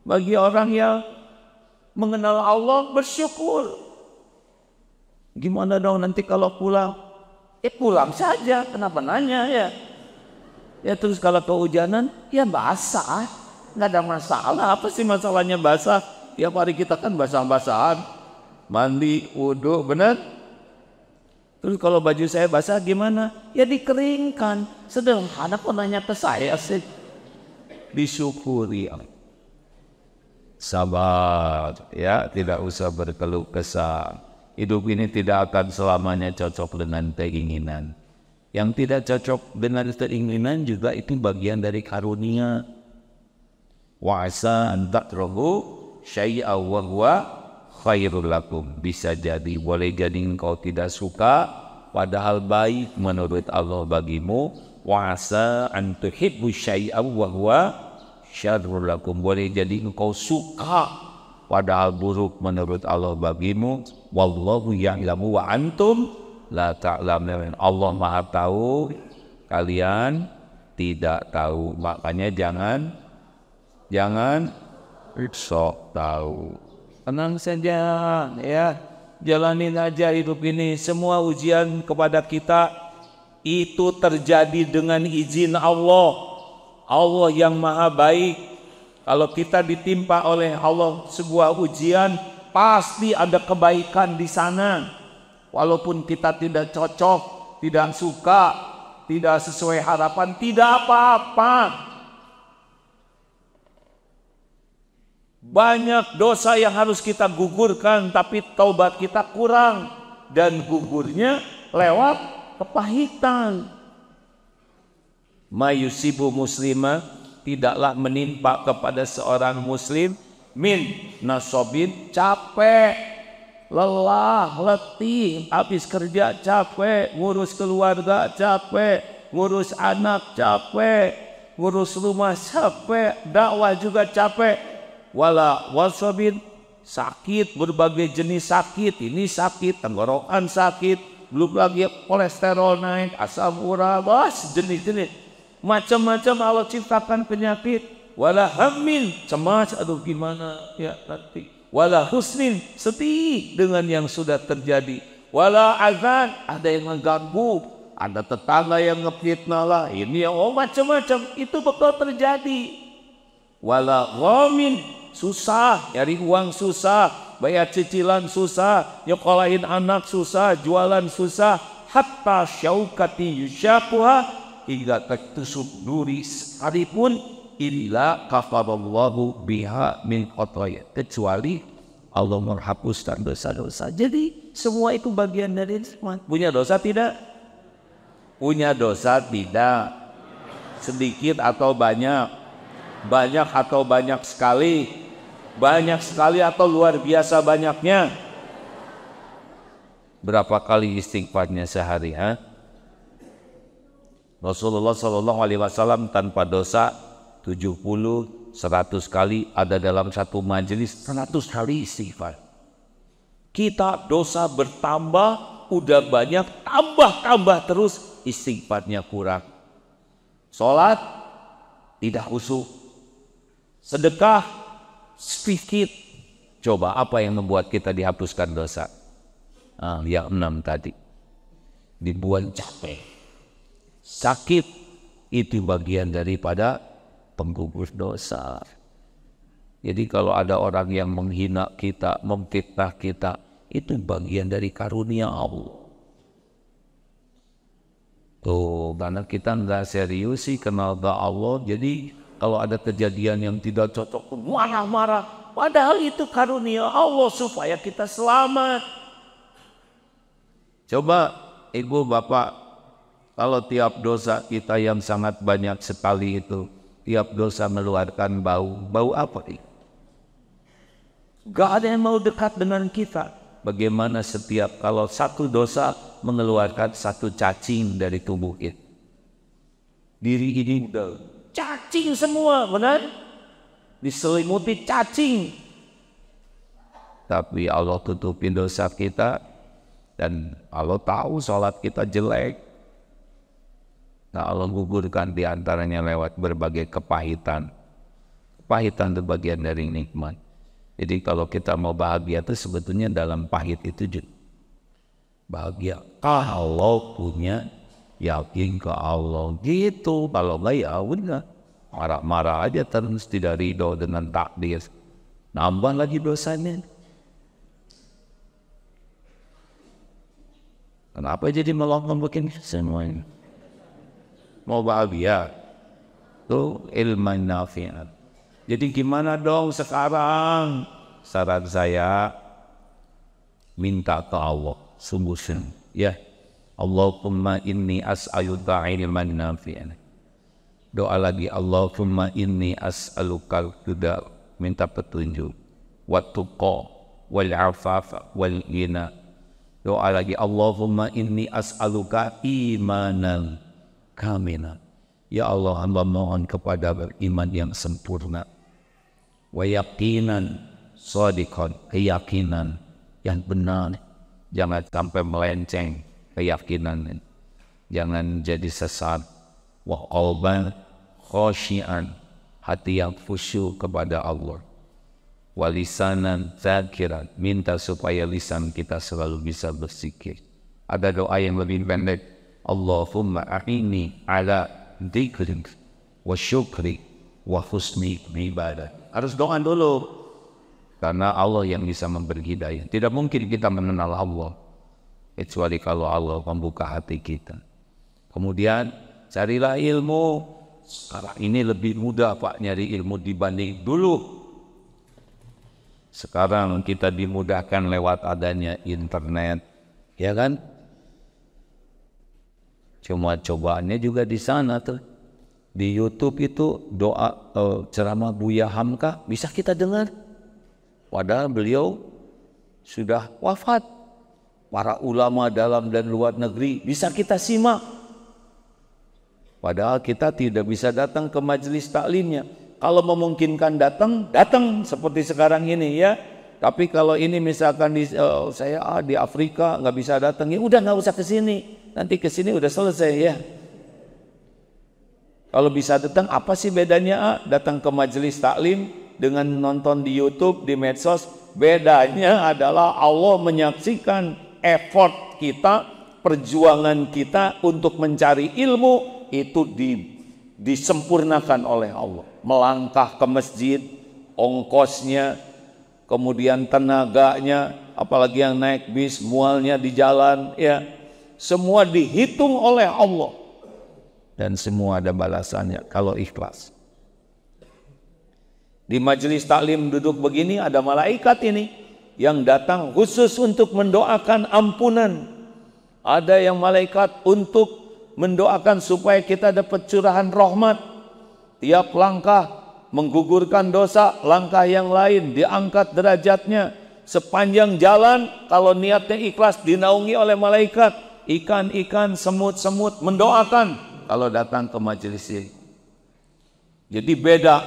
Bagi orang yang mengenal Allah, bersyukur. Gimana dong nanti kalau pulang? Pulang saja, kenapa nanya ya? Ya terus kalau kehujanan, ya basah. Nggak ada masalah, apa sih masalahnya basah? Tiap hari kita kan basah-basahan. Mandi, wudu, benar? Terus kalau baju saya basah gimana? Ya dikeringkan. Sederhana kok nanya ke saya sih. Disyukuri. Sabar, ya, tidak usah berkeluh kesah. Hidup ini tidak akan selamanya cocok dengan keinginan. Yang tidak cocok dengan keinginan juga itu bagian dari karunia. Wa asa an takrahu syai'a wa huwa khairul lakum. Bisa jadi, boleh jadi engkau tidak suka padahal baik menurut Allah bagimu. Wa asa an tuhibbu syai'an wa huwa syarrul lakum. Boleh jadi engkau suka padahal buruk menurut Allah bagimu. Wallahu ya'lamu wa antum la ta'lamun. Allah Maha tahu, kalian tidak tahu. Makanya jangan sok tahu. Tenang saja ya, jalanin aja hidup ini. Semua ujian kepada kita itu terjadi dengan izin Allah. Allah yang maha baik. Kalau kita ditimpa oleh Allah sebuah ujian, pasti ada kebaikan di sana. Walaupun kita tidak cocok, tidak suka, tidak sesuai harapan, tidak apa-apa. Banyak dosa yang harus kita gugurkan, tapi taubat kita kurang. Dan gugurnya lewat kepahitan. Mayusibu muslimah, tidaklah menimpa kepada seorang muslim min nasobin, capek, lelah, letih, habis kerja capek, ngurus keluarga capek, ngurus anak capek, ngurus rumah capek, dakwah juga capek. Wala wasabin, sakit, berbagai jenis sakit. Ini sakit, tenggorokan sakit, belum lagi kolesterol naik, asam urat, jenis-jenis macam-macam Allah ciptakan penyakit. Wala hammin, cemas, aduh gimana ya nanti. Wala husnin, sedih dengan yang sudah terjadi. Wala azan, ada yang mengganggu, ada tetangga yang ngefitnah lah, ini macam-macam, itu bakal terjadi. Wala ghamin, susah, nyari uang susah, bayar cicilan susah, nyekolahin anak susah, jualan susah. Hatta syaukati yusyakuha, hingga tertusuk duri sekalipun, illa kafarallahu biha min khotoya, kecuali Allah menghapuskan dosa-dosa. Jadi semua itu bagian dari nikmat. Punya dosa tidak? Punya dosa tidak? Sedikit atau banyak? Banyak atau banyak sekali? Banyak sekali atau luar biasa banyaknya? Berapa kali istighfarnya sehari? Rasulullah SAW tanpa dosa 70, 100 kali, ada dalam satu majelis 100 kali istighfar. Kita dosa bertambah, udah banyak, tambah terus, istighfarnya kurang. Sholat tidak khusyuk, sedekah sedikit. Coba apa yang membuat kita dihapuskan dosa? Yang 6 tadi, dibuat capek. Sakit itu bagian daripada penggugur dosa. Jadi kalau ada orang yang menghina kita, memfitnah kita, itu bagian dari karunia Allah. Tuh, karena kita nggak serius sih kenal Allah, jadi kalau ada kejadian yang tidak cocok pun marah-marah. Padahal itu karunia Allah supaya kita selamat. Coba ibu bapak, kalau tiap dosa kita yang sangat banyak sekali itu, tiap dosa mengeluarkan bau. Bau apa nih? Gak ada yang mau dekat dengan kita. Bagaimana setiap kalau satu dosa mengeluarkan satu cacing dari tubuh kita. Diri ini udah cacing semua, benar? Diselimuti cacing. Tapi Allah tutupin dosa kita dan Allah tahu sholat kita jelek. Nah, Allah gugurkan diantaranya lewat berbagai kepahitan. Kepahitan itu bagian dari nikmat. Jadi kalau kita mau bahagia itu sebetulnya dalam pahit itu juga bahagia. Kalau punya yakin ke Allah gitu, kalau enggak ya udah marah-marah aja terus tidak ridho dengan takdir. Nambah lagi dosanya. Kenapa jadi melongkong begini semuanya? Mau bahagia tuh ilmu nafi'at. Jadi gimana dong sekarang? Saran saya minta ke Allah sungguh-sungguh ya. Allahumma inni as'aluka ilman nafi'an. Doa lagi, Allahumma inni as'aluka huda, minta petunjuk, wa tuqa wal afafa wal ghina. Doa lagi, Allahumma inni as'aluka imanan kamilan. Ya Allah, hamba mohon kepada iman yang sempurna. Wa yaqinan shadiqan, keyakinan yang benar. Jangan sampai melenceng keyakinan. Jangan jadi sesat. Wa qalban khashi'an, hati yang khusyuk kepada Allah. Wa lisanan dzakiran, minta supaya lisan kita selalu bisa berzikir. Ada doa yang lebih pendek. Allahumma a'inni ala dzikrik wa syukri wa husni ibadah. Harus doa dulu, karena Allah yang bisa memberi hidayah. Tidak mungkin kita mengenal Allah kecuali kalau Allah membuka hati kita. Kemudian carilah ilmu. Sekarang ini lebih mudah Pak nyari ilmu dibanding dulu. Sekarang kita dimudahkan lewat adanya internet, ya kan? Cuma cobaannya juga di sana tuh. Di YouTube itu doa ceramah Buya Hamka bisa kita dengar. Padahal beliau sudah wafat. Para ulama dalam dan luar negeri bisa kita simak. Padahal kita tidak bisa datang ke majelis taklimnya. Kalau memungkinkan datang seperti sekarang ini ya. Tapi kalau ini misalkan saya di Afrika nggak bisa datang, ya udah nggak usah ke sini. Nanti ke sini udah selesai ya. Kalau bisa datang, apa sih bedanya datang ke majelis taklim dengan nonton di YouTube, di medsos? Bedanya adalah Allah menyaksikan effort kita, perjuangan kita untuk mencari ilmu itu disempurnakan oleh Allah. Melangkah ke masjid, ongkosnya, kemudian tenaganya, apalagi yang naik bis, mualnya di jalan, ya. Semua dihitung oleh Allah. Dan semua ada balasannya kalau ikhlas. Di majelis taklim duduk begini ada malaikat ini yang datang khusus untuk mendoakan ampunan. Ada yang malaikat untuk mendoakan supaya kita dapat curahan rahmat. Tiap langkah menggugurkan dosa, langkah yang lain diangkat derajatnya. Sepanjang jalan kalau niatnya ikhlas dinaungi oleh malaikat. Ikan-ikan, semut-semut mendoakan kalau datang ke majelis ini. Jadi beda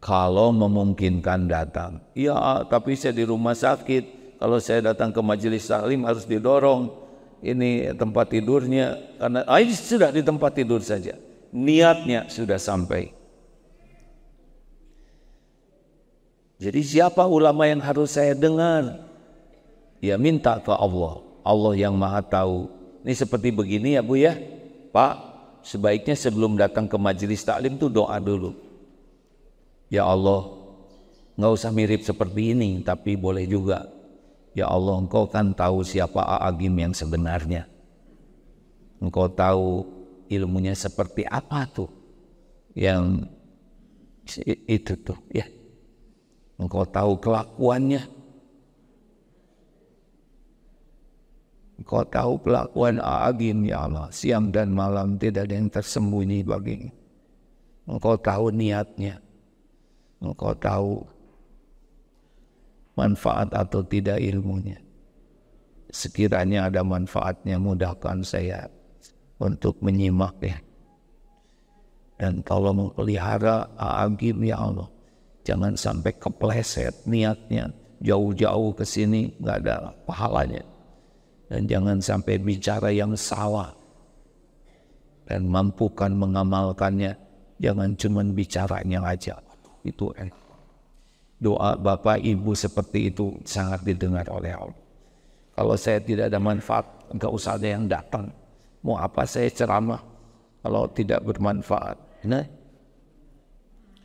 kalau memungkinkan datang. Ya, tapi saya di rumah sakit. Kalau saya datang ke majelis taklim harus didorong. Ini tempat tidurnya, karena ini sudah di tempat tidur saja. Niatnya sudah sampai. Jadi siapa ulama yang harus saya dengar? Ya minta ke Allah. Allah yang maha tahu. Ini seperti begini ya Bu ya. Pak, sebaiknya sebelum datang ke majelis taklim tuh doa dulu. Ya Allah, nggak usah mirip seperti ini, tapi boleh juga. Ya Allah, Engkau kan tahu siapa A'agim yang sebenarnya. Engkau tahu ilmunya seperti apa tuh, yang itu tuh ya. Engkau tahu kelakuannya. Engkau tahu kelakuan A'agim ya Allah. Siang dan malam tidak ada yang tersembunyi baginya. Engkau tahu niatnya. Engkau tahu manfaat atau tidak ilmunya. Sekiranya ada manfaatnya, mudahkan saya untuk menyimaknya. Dan tolong pelihara A'agim ya Allah. Jangan sampai kepleset niatnya, jauh-jauh ke sini nggak ada pahalanya. Dan jangan sampai bicara yang salah. Dan mampukan mengamalkannya. Jangan cuma bicaranya aja. Itu enak. Doa Bapak Ibu seperti itu sangat didengar oleh Allah. Kalau saya tidak ada manfaat, enggak usah ada yang datang. Mau apa saya ceramah kalau tidak bermanfaat? Nah,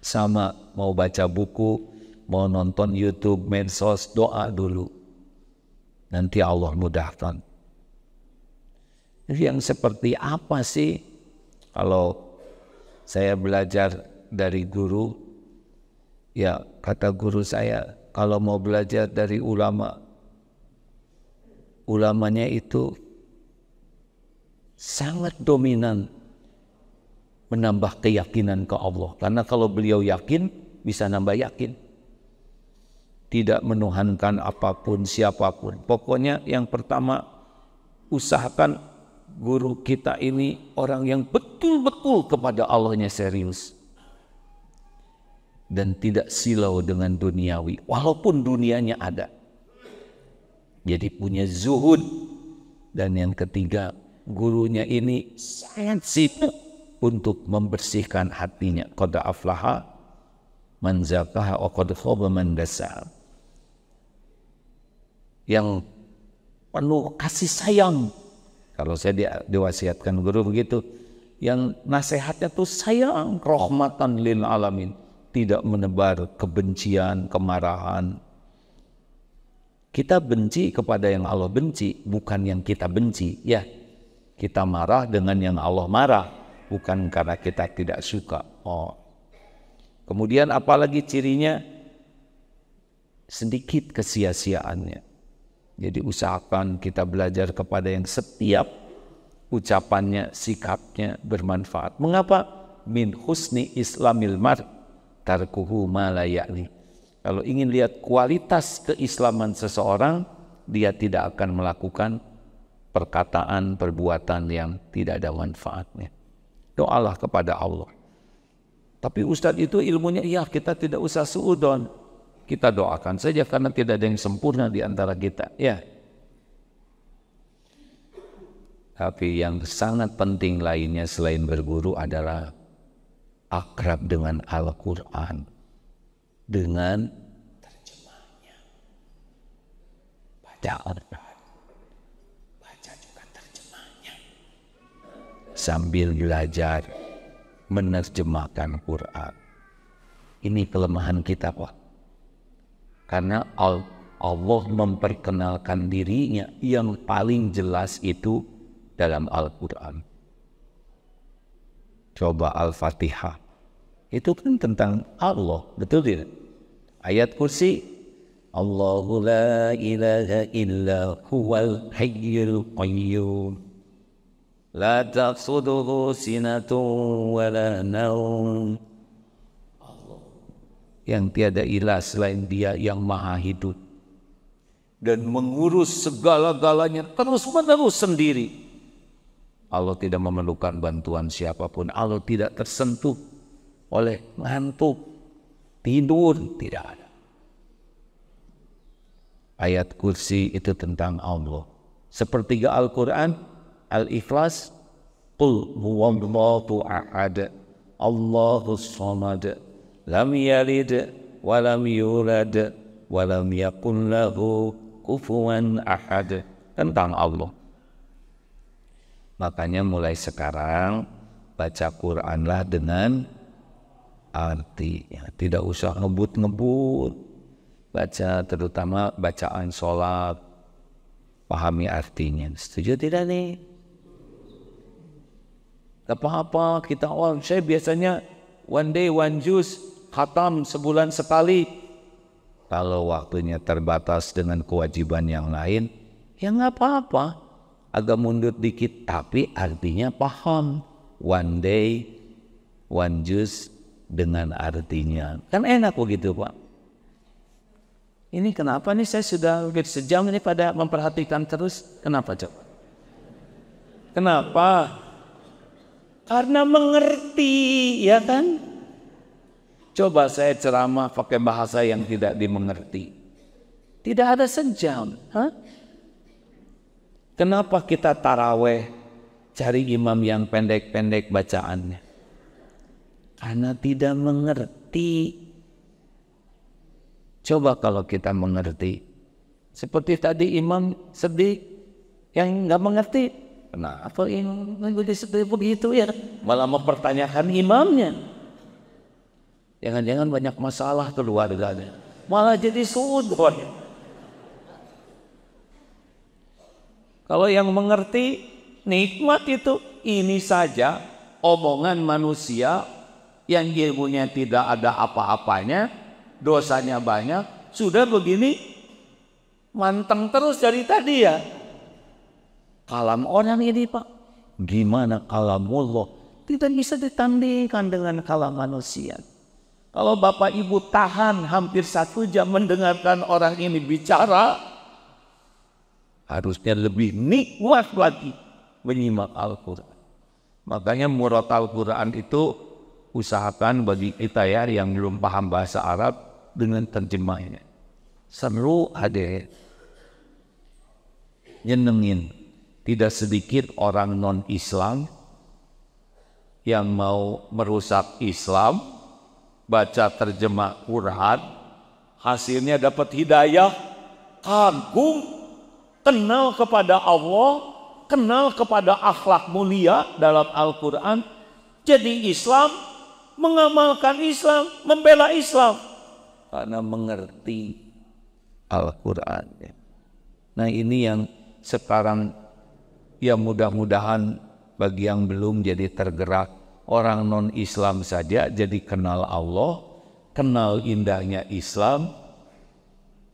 sama mau baca buku, mau nonton YouTube, medsos, doa dulu. Nanti Allah mudahkan. Yang seperti apa sih? Kalau saya belajar dari guru, ya kata guru saya, kalau mau belajar dari ulama, ulamanya itu sangat dominan menambah keyakinan ke Allah. Karena kalau beliau yakin, bisa nambah yakin. Tidak menuhankan apapun, siapapun. Pokoknya yang pertama, usahakan guru kita ini orang yang betul-betul kepada Allahnya serius. Dan tidak silau dengan duniawi, walaupun dunianya ada. Jadi punya zuhud. Dan yang ketiga, gurunya ini sangat sibuk untuk membersihkan hatinya. Qad aflaha man zakaha wa qad khaba man dassaha. Yang penuh kasih sayang. Kalau saya diwasiatkan guru begitu, yang nasihatnya tuh sayang, rahmatan lil alamin, tidak menebar kebencian, kemarahan. Kita benci kepada yang Allah benci, bukan yang kita benci. Ya, kita marah dengan yang Allah marah, bukan karena kita tidak suka. Oh. Kemudian apalagi cirinya? Sedikit kesia-siaannya. Jadi usahakan kita belajar kepada yang setiap ucapannya, sikapnya bermanfaat. Mengapa? Min husni islamil mar tarkuhu ma la ya'ni. Kalau ingin lihat kualitas keislaman seseorang, dia tidak akan melakukan perkataan, perbuatan yang tidak ada manfaatnya. Doalah kepada Allah. Tapi Ustadz itu ilmunya, ya kita tidak usah suudon. Kita doakan saja karena tidak ada yang sempurna di antara kita. Ya. Tapi yang sangat penting lainnya selain berguru adalah akrab dengan Al-Quran. Dengan terjemahnya. Baca Al-Quran. Baca juga terjemahnya. Sambil belajar menerjemahkan Quran. Ini kelemahan kita, Pak. Karena Allah memperkenalkan dirinya yang paling jelas itu dalam Al-Quran. Coba Al-Fatihah. Itu kan tentang Allah, betul tidak? Ayat kursi, Allahu la ilaha illa huwal hayyul qayyum. La taqsuduhu sinatun wa la naum. Yang tiada ilah selain Dia yang maha hidup dan mengurus segala-galanya terus-menerus sendiri. Allah tidak memerlukan bantuan siapapun. Allah tidak tersentuh oleh ngantuk, tidur, tidak ada. Ayat kursi itu tentang Allah. Sepertiga Al-Quran, Al-Ikhlas, Qul huwallahu ahad, Allahus samad, lam yalid walam yulad walam yakun lahu kufuwan ahad, tentang Allah. Makanya mulai sekarang baca Quranlah dengan artinya. Tidak usah ngebut-ngebut baca, terutama bacaan sholat. Pahami artinya. Setuju tidak nih? Gak apa-apa kita saya biasanya one day one juz khatam sebulan sekali. Kalau waktunya terbatas dengan kewajiban yang lain, ya nggak apa-apa. Agak mundur dikit, tapi artinya paham. One day one juz dengan artinya. Kan enak begitu Pak. Ini kenapa nih saya sudah hampir sejam ini pada memperhatikan terus. Kenapa coba? Kenapa? Karena mengerti, ya kan? Coba saya ceramah pakai bahasa yang tidak dimengerti. Tidak ada sejam. Kenapa kita taraweh cari imam yang pendek-pendek bacaannya? Karena tidak mengerti. Coba kalau kita mengerti, seperti tadi imam sedih, yang nggak mengerti, kenapa imam sedih begitu ya? Malah mempertanyakan imamnya. Jangan-jangan banyak masalah keluarganya, malah jadi sudon. Kalau yang mengerti, nikmat itu. Ini saja omongan manusia yang ilmunya tidak ada apa-apanya, dosanya banyak, sudah begini manteng terus dari tadi ya. Kalam orang ini Pak, gimana kalamullah? Tidak bisa ditandingkan dengan kalam manusia. Kalau Bapak Ibu tahan hampir 1 jam mendengarkan orang ini bicara, harusnya lebih nikmat lagi menyimak Al-Quran. Makanya murotal Quran itu usahakan bagi kita ya yang belum paham bahasa Arab dengan terjemahnya. Seru ada nyenengin. Tidak sedikit orang non-Islam yang mau merusak Islam, baca terjemah Quran, hasilnya dapat hidayah, kagum, kenal kepada Allah, kenal kepada akhlak mulia dalam Al-Quran, jadi Islam, mengamalkan Islam, membela Islam karena mengerti Al-Quran. Nah ini yang sekarang ya mudah-mudahan bagi yang belum jadi tergerak, orang non-Islam saja jadi kenal Allah, kenal indahnya Islam,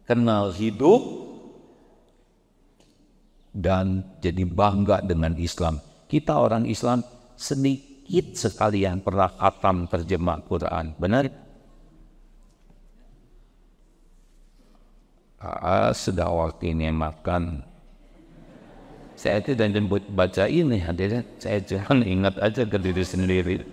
kenal hidup, dan jadi bangga dengan Islam. Kita orang Islam sedikit sekali yang pernah khatam terjemah Quran, benar? Sudah waktunya makan. Saya tidak jemput baca ini hadirin, saya jangan ingat aja ke diri sendiri.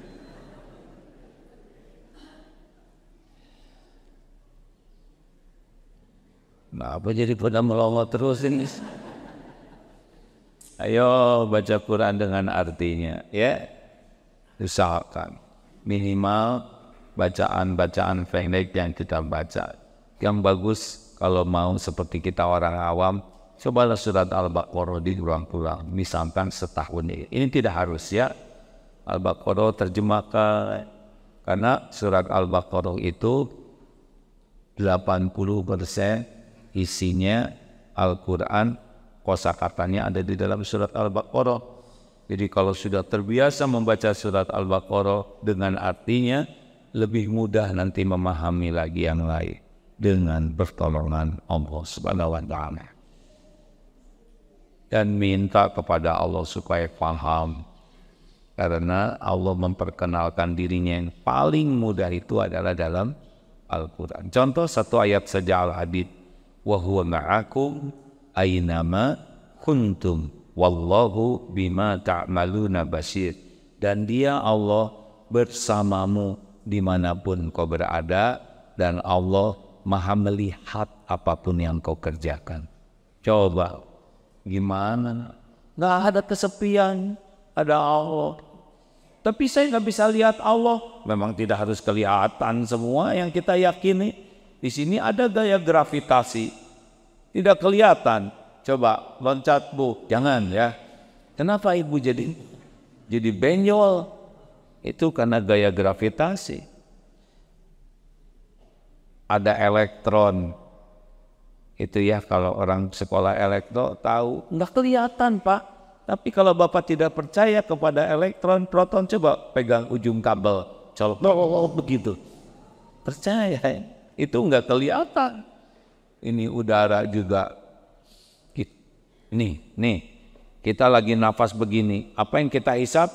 Nah, apa jadi pada melongo terus ini? Ayo baca Quran dengan artinya, ya. Usahakan minimal bacaan-bacaan pendek yang kita baca. Yang bagus kalau mau seperti kita orang awam, cobalah surat Al-Baqarah diulang-ulang, misalkan setahun ini. Ini tidak harus ya, Al-Baqarah terjemahkan, karena surat Al-Baqarah itu 80% isinya Al-Quran, kosakatanya ada di dalam surat Al-Baqarah. Jadi kalau sudah terbiasa membaca surat Al-Baqarah dengan artinya, lebih mudah nanti memahami lagi yang lain dengan pertolongan Allah Subhanahu wa Ta'ala. Dan minta kepada Allah supaya paham, karena Allah memperkenalkan dirinya yang paling mudah itu adalah dalam Al-Quran. Contoh satu ayat saja Al-Hadid, wa huwa ma'akum aynama kuntum wallahu bima ta'maluna basir. Dan dia Allah bersamamu dimanapun kau berada, dan Allah maha melihat apapun yang kau kerjakan. Coba gimana? Nggak ada kesepian, ada Allah. Tapi saya nggak bisa lihat Allah. Memang tidak harus kelihatan semua yang kita yakini. Di sini ada gaya gravitasi, tidak kelihatan. Coba loncat Bu, jangan ya. Kenapa Ibu jadi benjol? Itu karena gaya gravitasi. ada elektron. Itu ya kalau orang sekolah elektro tahu, nggak kelihatan Pak. Tapi kalau Bapak tidak percaya kepada elektron, proton, coba pegang ujung kabel, colok, begitu. Percaya, itu nggak kelihatan. Ini udara juga. Nih, kita lagi nafas begini. Apa yang kita hisap?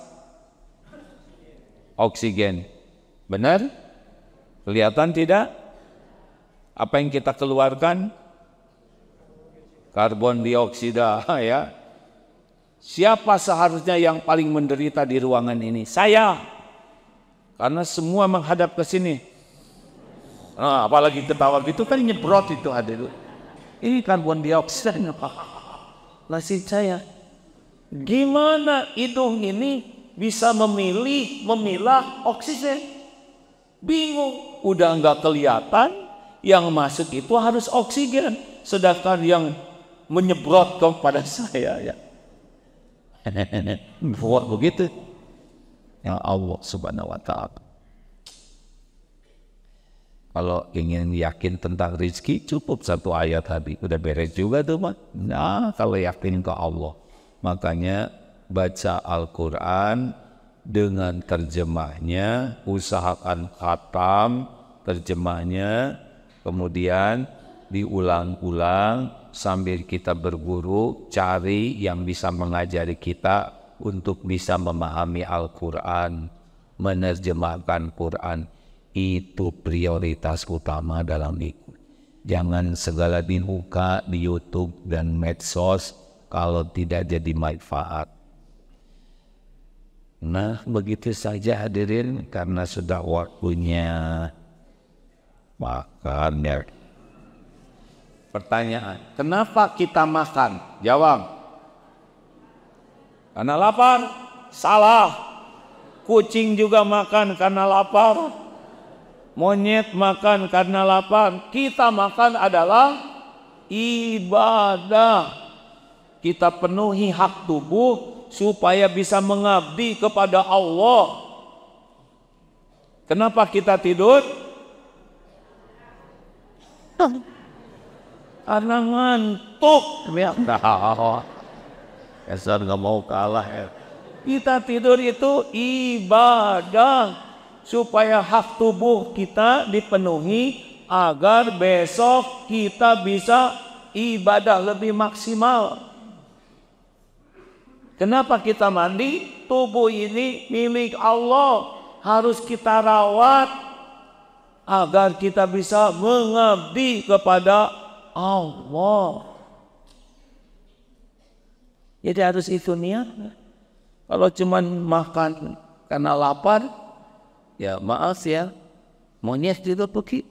Oksigen. Benar? Kelihatan tidak? Apa yang kita keluarkan? Karbon dioksida, ya. Siapa seharusnya yang paling menderita di ruangan ini? Saya. Karena semua menghadap ke sini. Nah, apalagi ketawa gitu kan nyebrot itu ada itu. Ini karbon dioksida nasib saya. Gimana hidung ini bisa memilah oksigen? Bingung. Udah nggak kelihatan, yang masuk itu harus oksigen. Sedangkan yang menyebrot kepada saya ya. Buat begitu. Ya Allah Subhanahu wa ta'ala. Kalau ingin yakin tentang rezeki, cukup satu ayat tadi. Udah beres juga tuh Pak. Nah, kalau yakin ke Allah. Makanya baca Al-Quran dengan terjemahnya, usahakan khatam terjemahnya, kemudian diulang-ulang sambil kita berguru, cari yang bisa mengajari kita untuk bisa memahami Al-Quran, menerjemahkan Quran. Itu prioritas utama dalam hidup. Jangan segala dibuka di YouTube dan medsos kalau tidak jadi manfaat. Nah, begitu saja hadirin, karena sudah waktunya makan ya. Pertanyaan, kenapa kita makan? Jawab. Karena lapar? Salah. Kucing juga makan karena lapar. Monyet makan karena lapar. Kita makan adalah ibadah. Kita penuhi hak tubuh supaya bisa mengabdi kepada Allah. Kenapa kita tidur? Karena ngantuk. Esar nggak mau kalah ya. Kita tidur itu ibadah supaya hak tubuh kita dipenuhi agar besok kita bisa ibadah lebih maksimal. Kenapa kita mandi? Tubuh ini milik Allah, harus kita rawat agar kita bisa mengabdi kepada Allah. Jadi harus itu niat. Kalau cuma makan karena lapar, ya maaf ya, monyet juga begitu.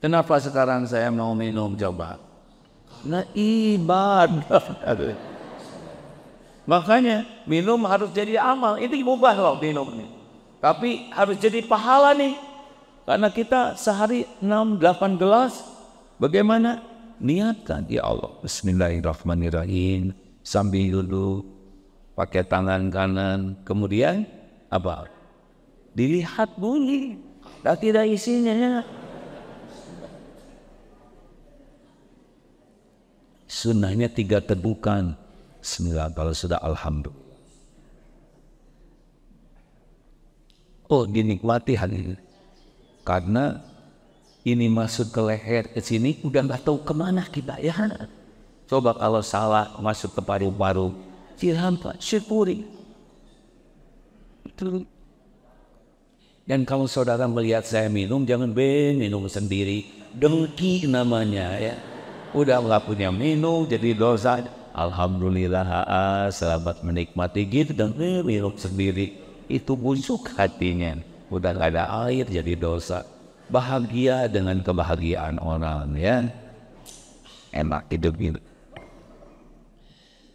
Kenapa sekarang saya mau minum coba? Nah ibadah. Makanya minum harus jadi amal. Ini mubah loh minum ini. Tapi harus jadi pahala nih. Karena kita sehari 6-8 gelas. Bagaimana? Niatkan, ya Allah, bismillahirrahmanirrahim. Sambil dulu pakai tangan kanan. Kemudian apa? Dilihat bunyi. Dan tidak isinya. Sunnahnya 3 tegukan. Bismillah, kalau sudah alhamdulillah. Oh, dinikmati hari ini. Karena ini masuk ke leher ke sini udah nggak tahu kemana kita ya. Coba kalau salah masuk ke paru-paru, siram Pak, syukuri. Dan kalau saudara melihat saya minum, jangan minum sendiri, dengki namanya ya. Udah nggak punya minum jadi dosa. Alhamdulillah, selamat menikmati gitu dan minum sendiri. Itu busuk hatinya. Udah gak ada air jadi dosa. Bahagia dengan kebahagiaan orang ya. Enak hidup gitu.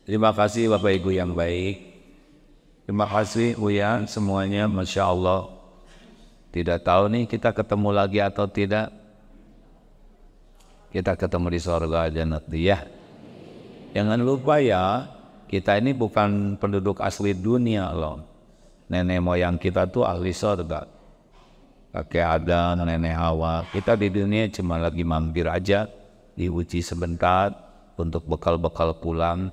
Terima kasih Bapak Ibu yang baik. Terima kasih Uya semuanya, Masya Allah. Tidak tahu nih kita ketemu lagi atau tidak. Kita ketemu di surga aja nanti ya. Jangan lupa ya, kita ini bukan penduduk asli dunia loh. Nenek moyang kita tuh ahli surga. kakek Adam, nenek Hawa. Kita di dunia cuma lagi mampir aja, diuji sebentar untuk bekal-bekal pulang.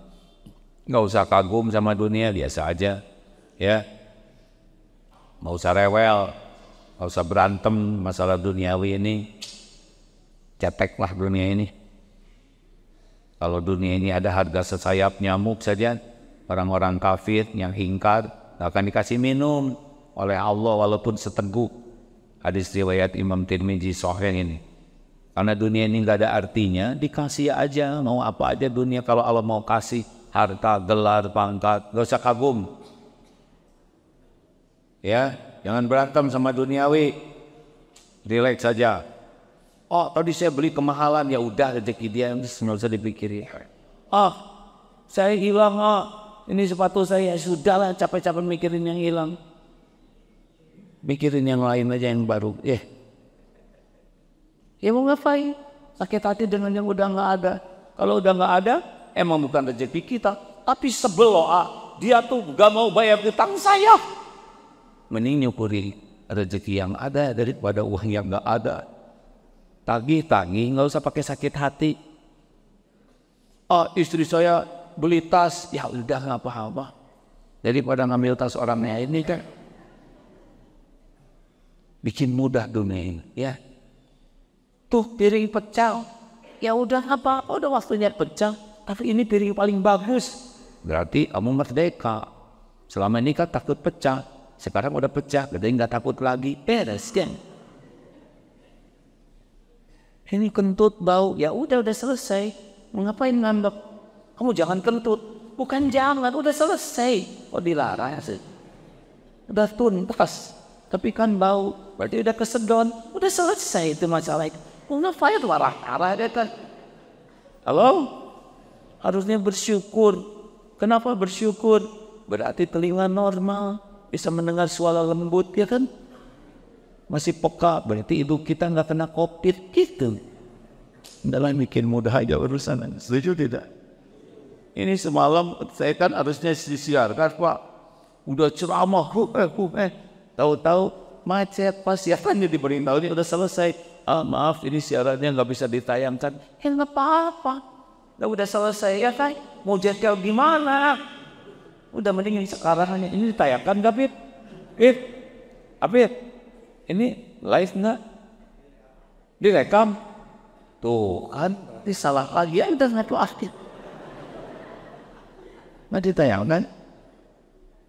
Nggak usah kagum sama dunia, biasa aja, ya. Nggak usah rewel, nggak usah berantem masalah duniawi ini. Ceteklah dunia ini. Kalau dunia ini ada harga sesayap nyamuk saja, orang-orang kafir yang ingkar nggak akan dikasih minum oleh Allah walaupun seteguk. Hadis riwayat Imam Tirmidzi sahih ini. Karena dunia ini nggak ada artinya, dikasih aja, mau apa aja dunia. Kalau Allah mau kasih harta, gelar, pangkat, nggak usah kagum. Ya, jangan berantem sama duniawi. Relax saja. Oh, tadi saya beli kemahalan, ya udah rezeki dia, nggak usah dipikirin. Saya hilang, ini sepatu saya, sudahlah capek-capek mikirin yang hilang. Mikirin yang lain aja yang baru. Ya mau ngapain? Sakit hati dengan yang udah nggak ada. Kalau udah nggak ada, emang bukan rezeki kita. Tapi sebel dia tuh nggak mau bayar utang saya. Mending nyukuri rezeki yang ada daripada uang yang nggak ada. Tagih-tagih, nggak usah pakai sakit hati. Istri saya beli tas, ya udah nggak apa-apa. Daripada ngambil tas orang lain ini kan, bikin mudah dunia ini, ya. Tuh piring pecah, ya udah apa, udah waktunya pecah. Tapi ini piring paling bagus, berarti kamu merdeka. Selama ini kan takut pecah, sekarang udah pecah, jadi nggak takut lagi, beres kan? Ini kentut bau, ya udah selesai. Ngapain ngambek? Kamu jangan kentut, bukan jangan, udah selesai. Dilarang sih, udah tuntas. Tapi kan bau, berarti udah kesedon, udah selesai itu masalah itu. Ngapain marah-marah dia kan? Halo? Harusnya bersyukur. Kenapa bersyukur? Berarti telinga normal, bisa mendengar suara lembut, ya kan? Masih peka, berarti hidup kita nggak kena COVID gitu. Dalam bikin mudah aja urusan, setuju tidak? Ini semalam saya kan harusnya disiarkan, Pak. Udah ceramah, tahu-tahu macet, pas siarannya diberitahu ini udah selesai. Maaf, ini siarannya nggak bisa ditayangkan. Nggak apa-apa, udah selesai ya kan? Mau jadwal gimana? Udah mending sekarang aja. Ini ditayangkan nggak, Bib? Bib, ini live nggak? Direkam? Tuh kan, ini salah lagi. Ya udah nggak aktif. Nggak ditayangkan?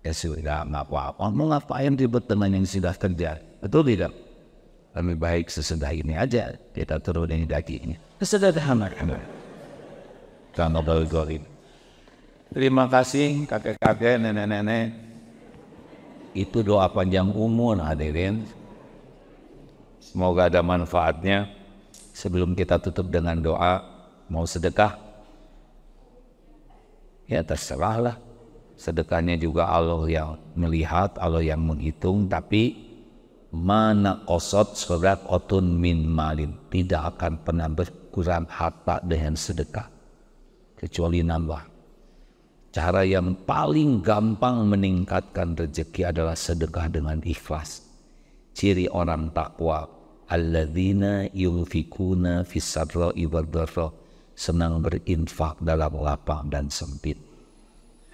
Ya sudah, nggak apa-apa. Mau ngapain ribet dengan yang sudah terjadi? Betul tidak? Lebih baik sesudah ini aja kita turunin dagingnya. Sesederhana. Karena bergolin. Terima kasih kakek-kakek, nenek-nenek. Itu doa panjang umur hadirin. Semoga ada manfaatnya. Sebelum kita tutup dengan doa, mau sedekah? Ya terserahlah. Sedekahnya juga Allah yang melihat, Allah yang menghitung. Tapi mana qasad sadaqatun min malin, tidak akan pernah berkurang harta dengan sedekah, kecuali nambah. Cara yang paling gampang meningkatkan rezeki adalah sedekah dengan ikhlas. Ciri orang takwa, alladzina yunfikuna fis sarra'i wad dharra, senang berinfak dalam lapang dan sempit.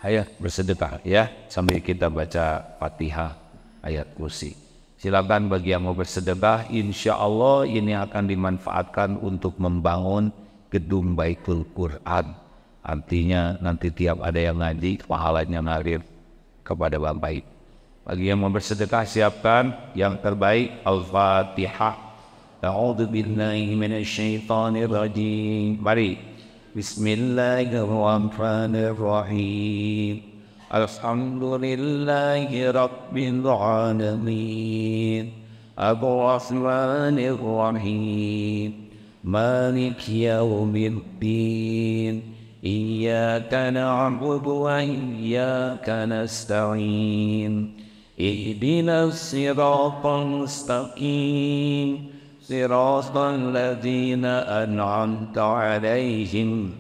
Ayo bersedekah ya, sambil kita baca Fatihah ayat kursi. Silakan bagi yang mau bersedekah, insya Allah ini akan dimanfaatkan untuk membangun gedung Baitul Quran. Artinya nanti tiap ada yang ngaji, pahalanya ngalir kepada Bapak. Bagi yang mau bersedekah, siapkan yang terbaik. Al-Fatihah. A'udzu billahi minasyaitonir rajim. Mari. Bismillahirrahmanirrahim. Alhamdulillahi Rabbil Alamin. Ar-Rahmanir Rahim. Malik Yawmiddin. Iyyaka na'budu wa iyyaka nasta'in. Ihdinas siratal mustaqim. Siratal ladzina an'amta 'alaihim.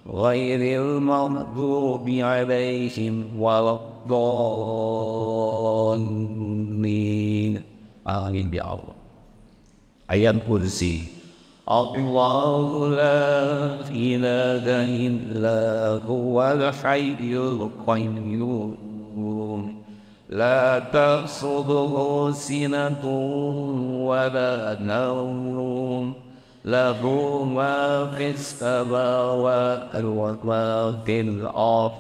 Ghairil maghdubi alaihim waladdallin. Amin ya Allah. ayat kursi. Allahu la ilaha illa huwal hayyul qayyum la ta'khudhuhu sinatun wa la nawm lahu ma fis samawati wa ma fil ardh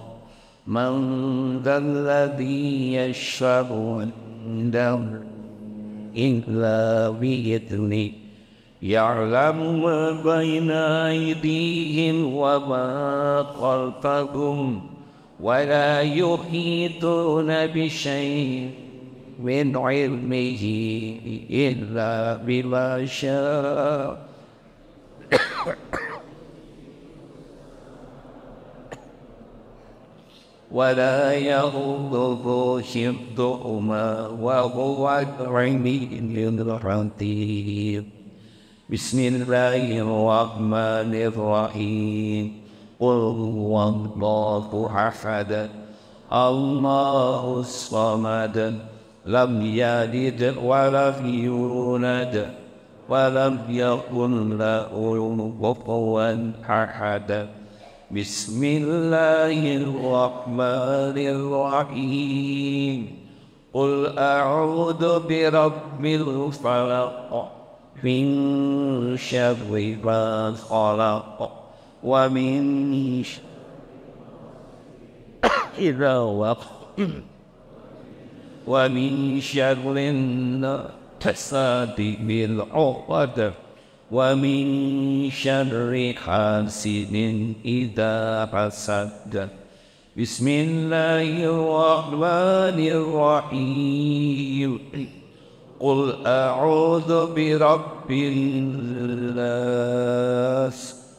man dhal ladzi yashfa'u 'indahu illa bi'idhnihi يعلم ما بين أيديهم وما خلفهم ولا يحيطون بشيء من علمه إلا بما شاء ولا يؤوده حفظهما وهو العلي الحكيم بسم الله الرحمن الرحيم قل هو الله أحد الله الصمد لم يلد ولم يولد ولم يكن له كفوا أحد بسم الله الرحمن الرحيم قل أعوذ برب الفلق من شر ما خلق ومن شر إذا وقع ومن شر النفاثات بالعقد ومن شر حاسد إذا حسد بسم الله الرحمن الرحيم قل أعوذ برب الناس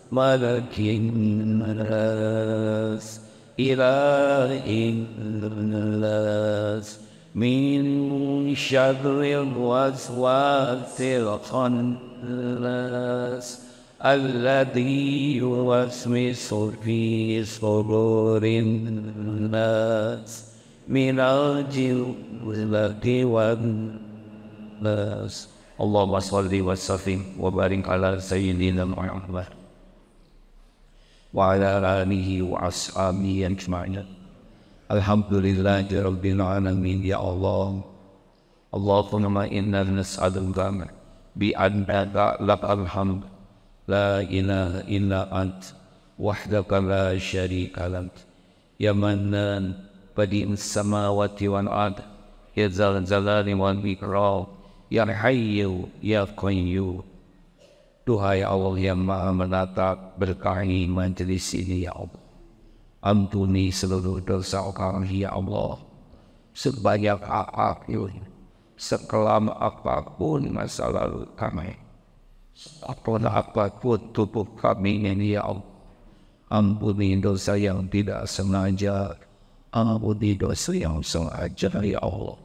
ملك الناس إله الناس من شر الوسواس الخناس الذي يوسوس في صدور الناس من الجنة والناس اللهم صل وسلم وبارك على سيدنا محمد وعلى آله وأصحابه أجمعين الحمدلله رب العالمين يا الله اللهم إنا نسألك بأنك لك الحمد لا إله إلا أنت وحدك لا شريك لك يا منان بديع السماوات والأرض يا ذا الجلال والإكرام يا حي يا قيوم. Duhai Allah yang maha menata, berkahi majelis ini ya Allah. Ampuni seluruh dosa kami ya Allah. Sebanyak apapun, sekelam apapun masa lalu kami, apapun tubuh kami ini ya Allah. Ampuni dosa yang tidak sengaja, ampuni dosa yang sengaja ya Allah.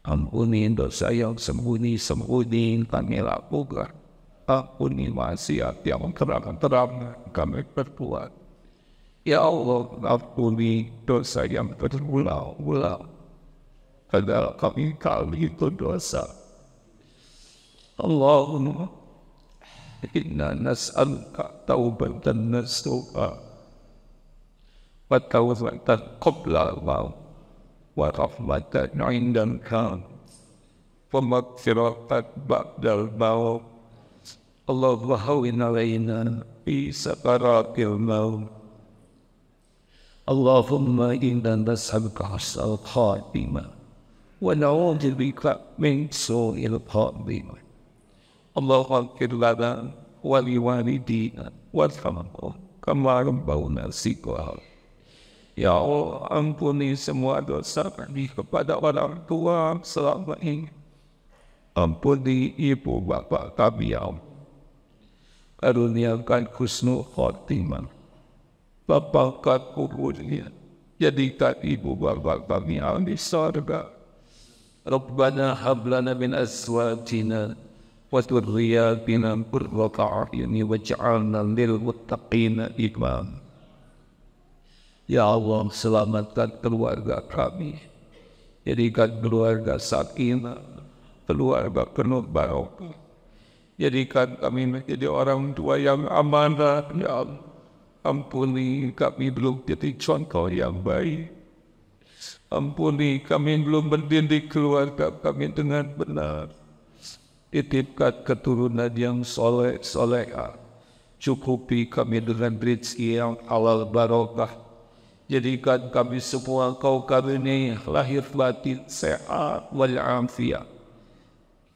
Ampuni dosa yang sembunyi-sembunyi kami lakukan. Ampuni maksiat yang terang-terang kami perbuat. Ya Allah, ampuni dosa yang berulang-ulang. Padahal kami itu dosa. Allahumma inna nas'aluka taubatan nasuha wa taubatan qabla al-maut wa rahmatan 'indaka wa maghfiratan ba'dal maut. Allahumma hawwin 'alaina fi sakaratil maut. Allahumma inna nas'aluka husnal khatimah wa na'udzu bika min su'il khatimah. Allahumma ighfir lana wa liwalidina warhamhum kama rabbawna shighara. Ya Allah, ampuni semua dosa kami kepada orang tua selama ini. Ampuni ibu bapa kami ya Allah. Karuniakan husnul khotimah. Lapangkan kuburnya. Jadikan ibu bapa kami ahli surga. Rabbana hablana min azwajina wa dhurriyyatina qurrata a'yun waj'alna lil muttaqina imama. Ya Allah, selamatkan keluarga kami. Jadikan keluarga sakinah, keluarga penuh barokah. Jadikan kami menjadi orang tua yang amanah, ya Allah. Ampuni kami belum jadi contoh yang baik. Ampuni kami belum mendidik keluarga kami dengan benar. Titipkan keturunan yang soleh-solehah. Cukupi kami dengan rezeki yang halal barokah. Jadikan kami semua Kau karuniai lahir batin sehat walafiat.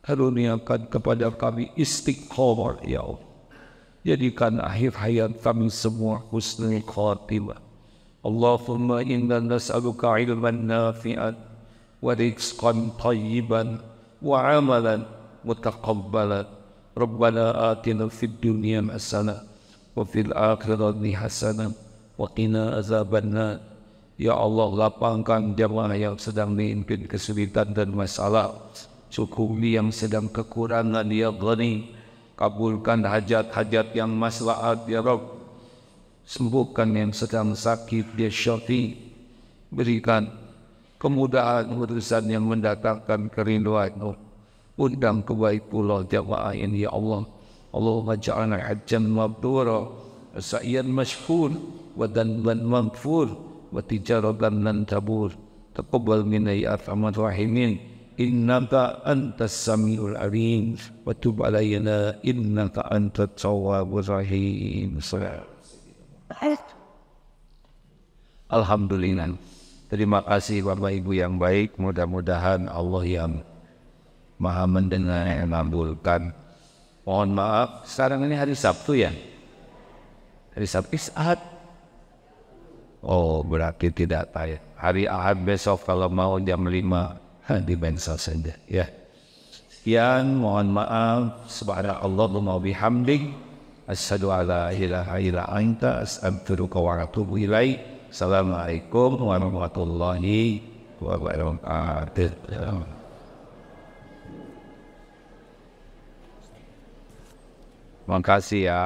Karuniakan kepada kami istiqomah ya Allah. Jadikan akhir hayat kami semua husnul khatimah. Allahumma inna nas'aluka ilman nafi'an wa rizqan tayyiban wa amalan mutaqabbalan. Rabbana atina fid dunya hasanah wa fil akhirati hasanah wa qina azabannar. Ya Allah, lapangkan jamaah yang sedang diimpit kesulitan dan masalah. Cukupi yang sedang kekurangan ya Ghani. Kabulkan hajat-hajat yang maslahat ya Rabb. Sembuhkan yang sedang sakit ya Syafi. Berikan kemudahan urusan yang mendatangkan kerinduan-Mu. Undang kebaik pula jamaah ini ya Allah. Allahumma ja'alna hajjan mabdura, sa'yan mashkur, wa danban maghfur, wa tijaratan lan tabur. Taqabbal minna ya arhamar rahimin. Innaka antas samiul alim wa tub alayna innaka antat tawwabur rahim. Alhamdulillah. Terima kasih Bapak Ibu yang baik. Mudah-mudahan Allah yang Maha mendengar yang mengabulkan. Mohon maaf, sekarang ini hari Sabtu ya? Hari Sabtu Ahad. Oh, berarti tidak tahu. Hari Ahad besok kalau mau jam 5 di mensa saja ya. Sekian, mohon maaf. Subhanallahumma bihamdik, asyhadu alla ilaha illa anta, astaghfiruka wa atubu ilaik. Assalamualaikum warahmatullahi wabarakatuh. Terima kasih ya.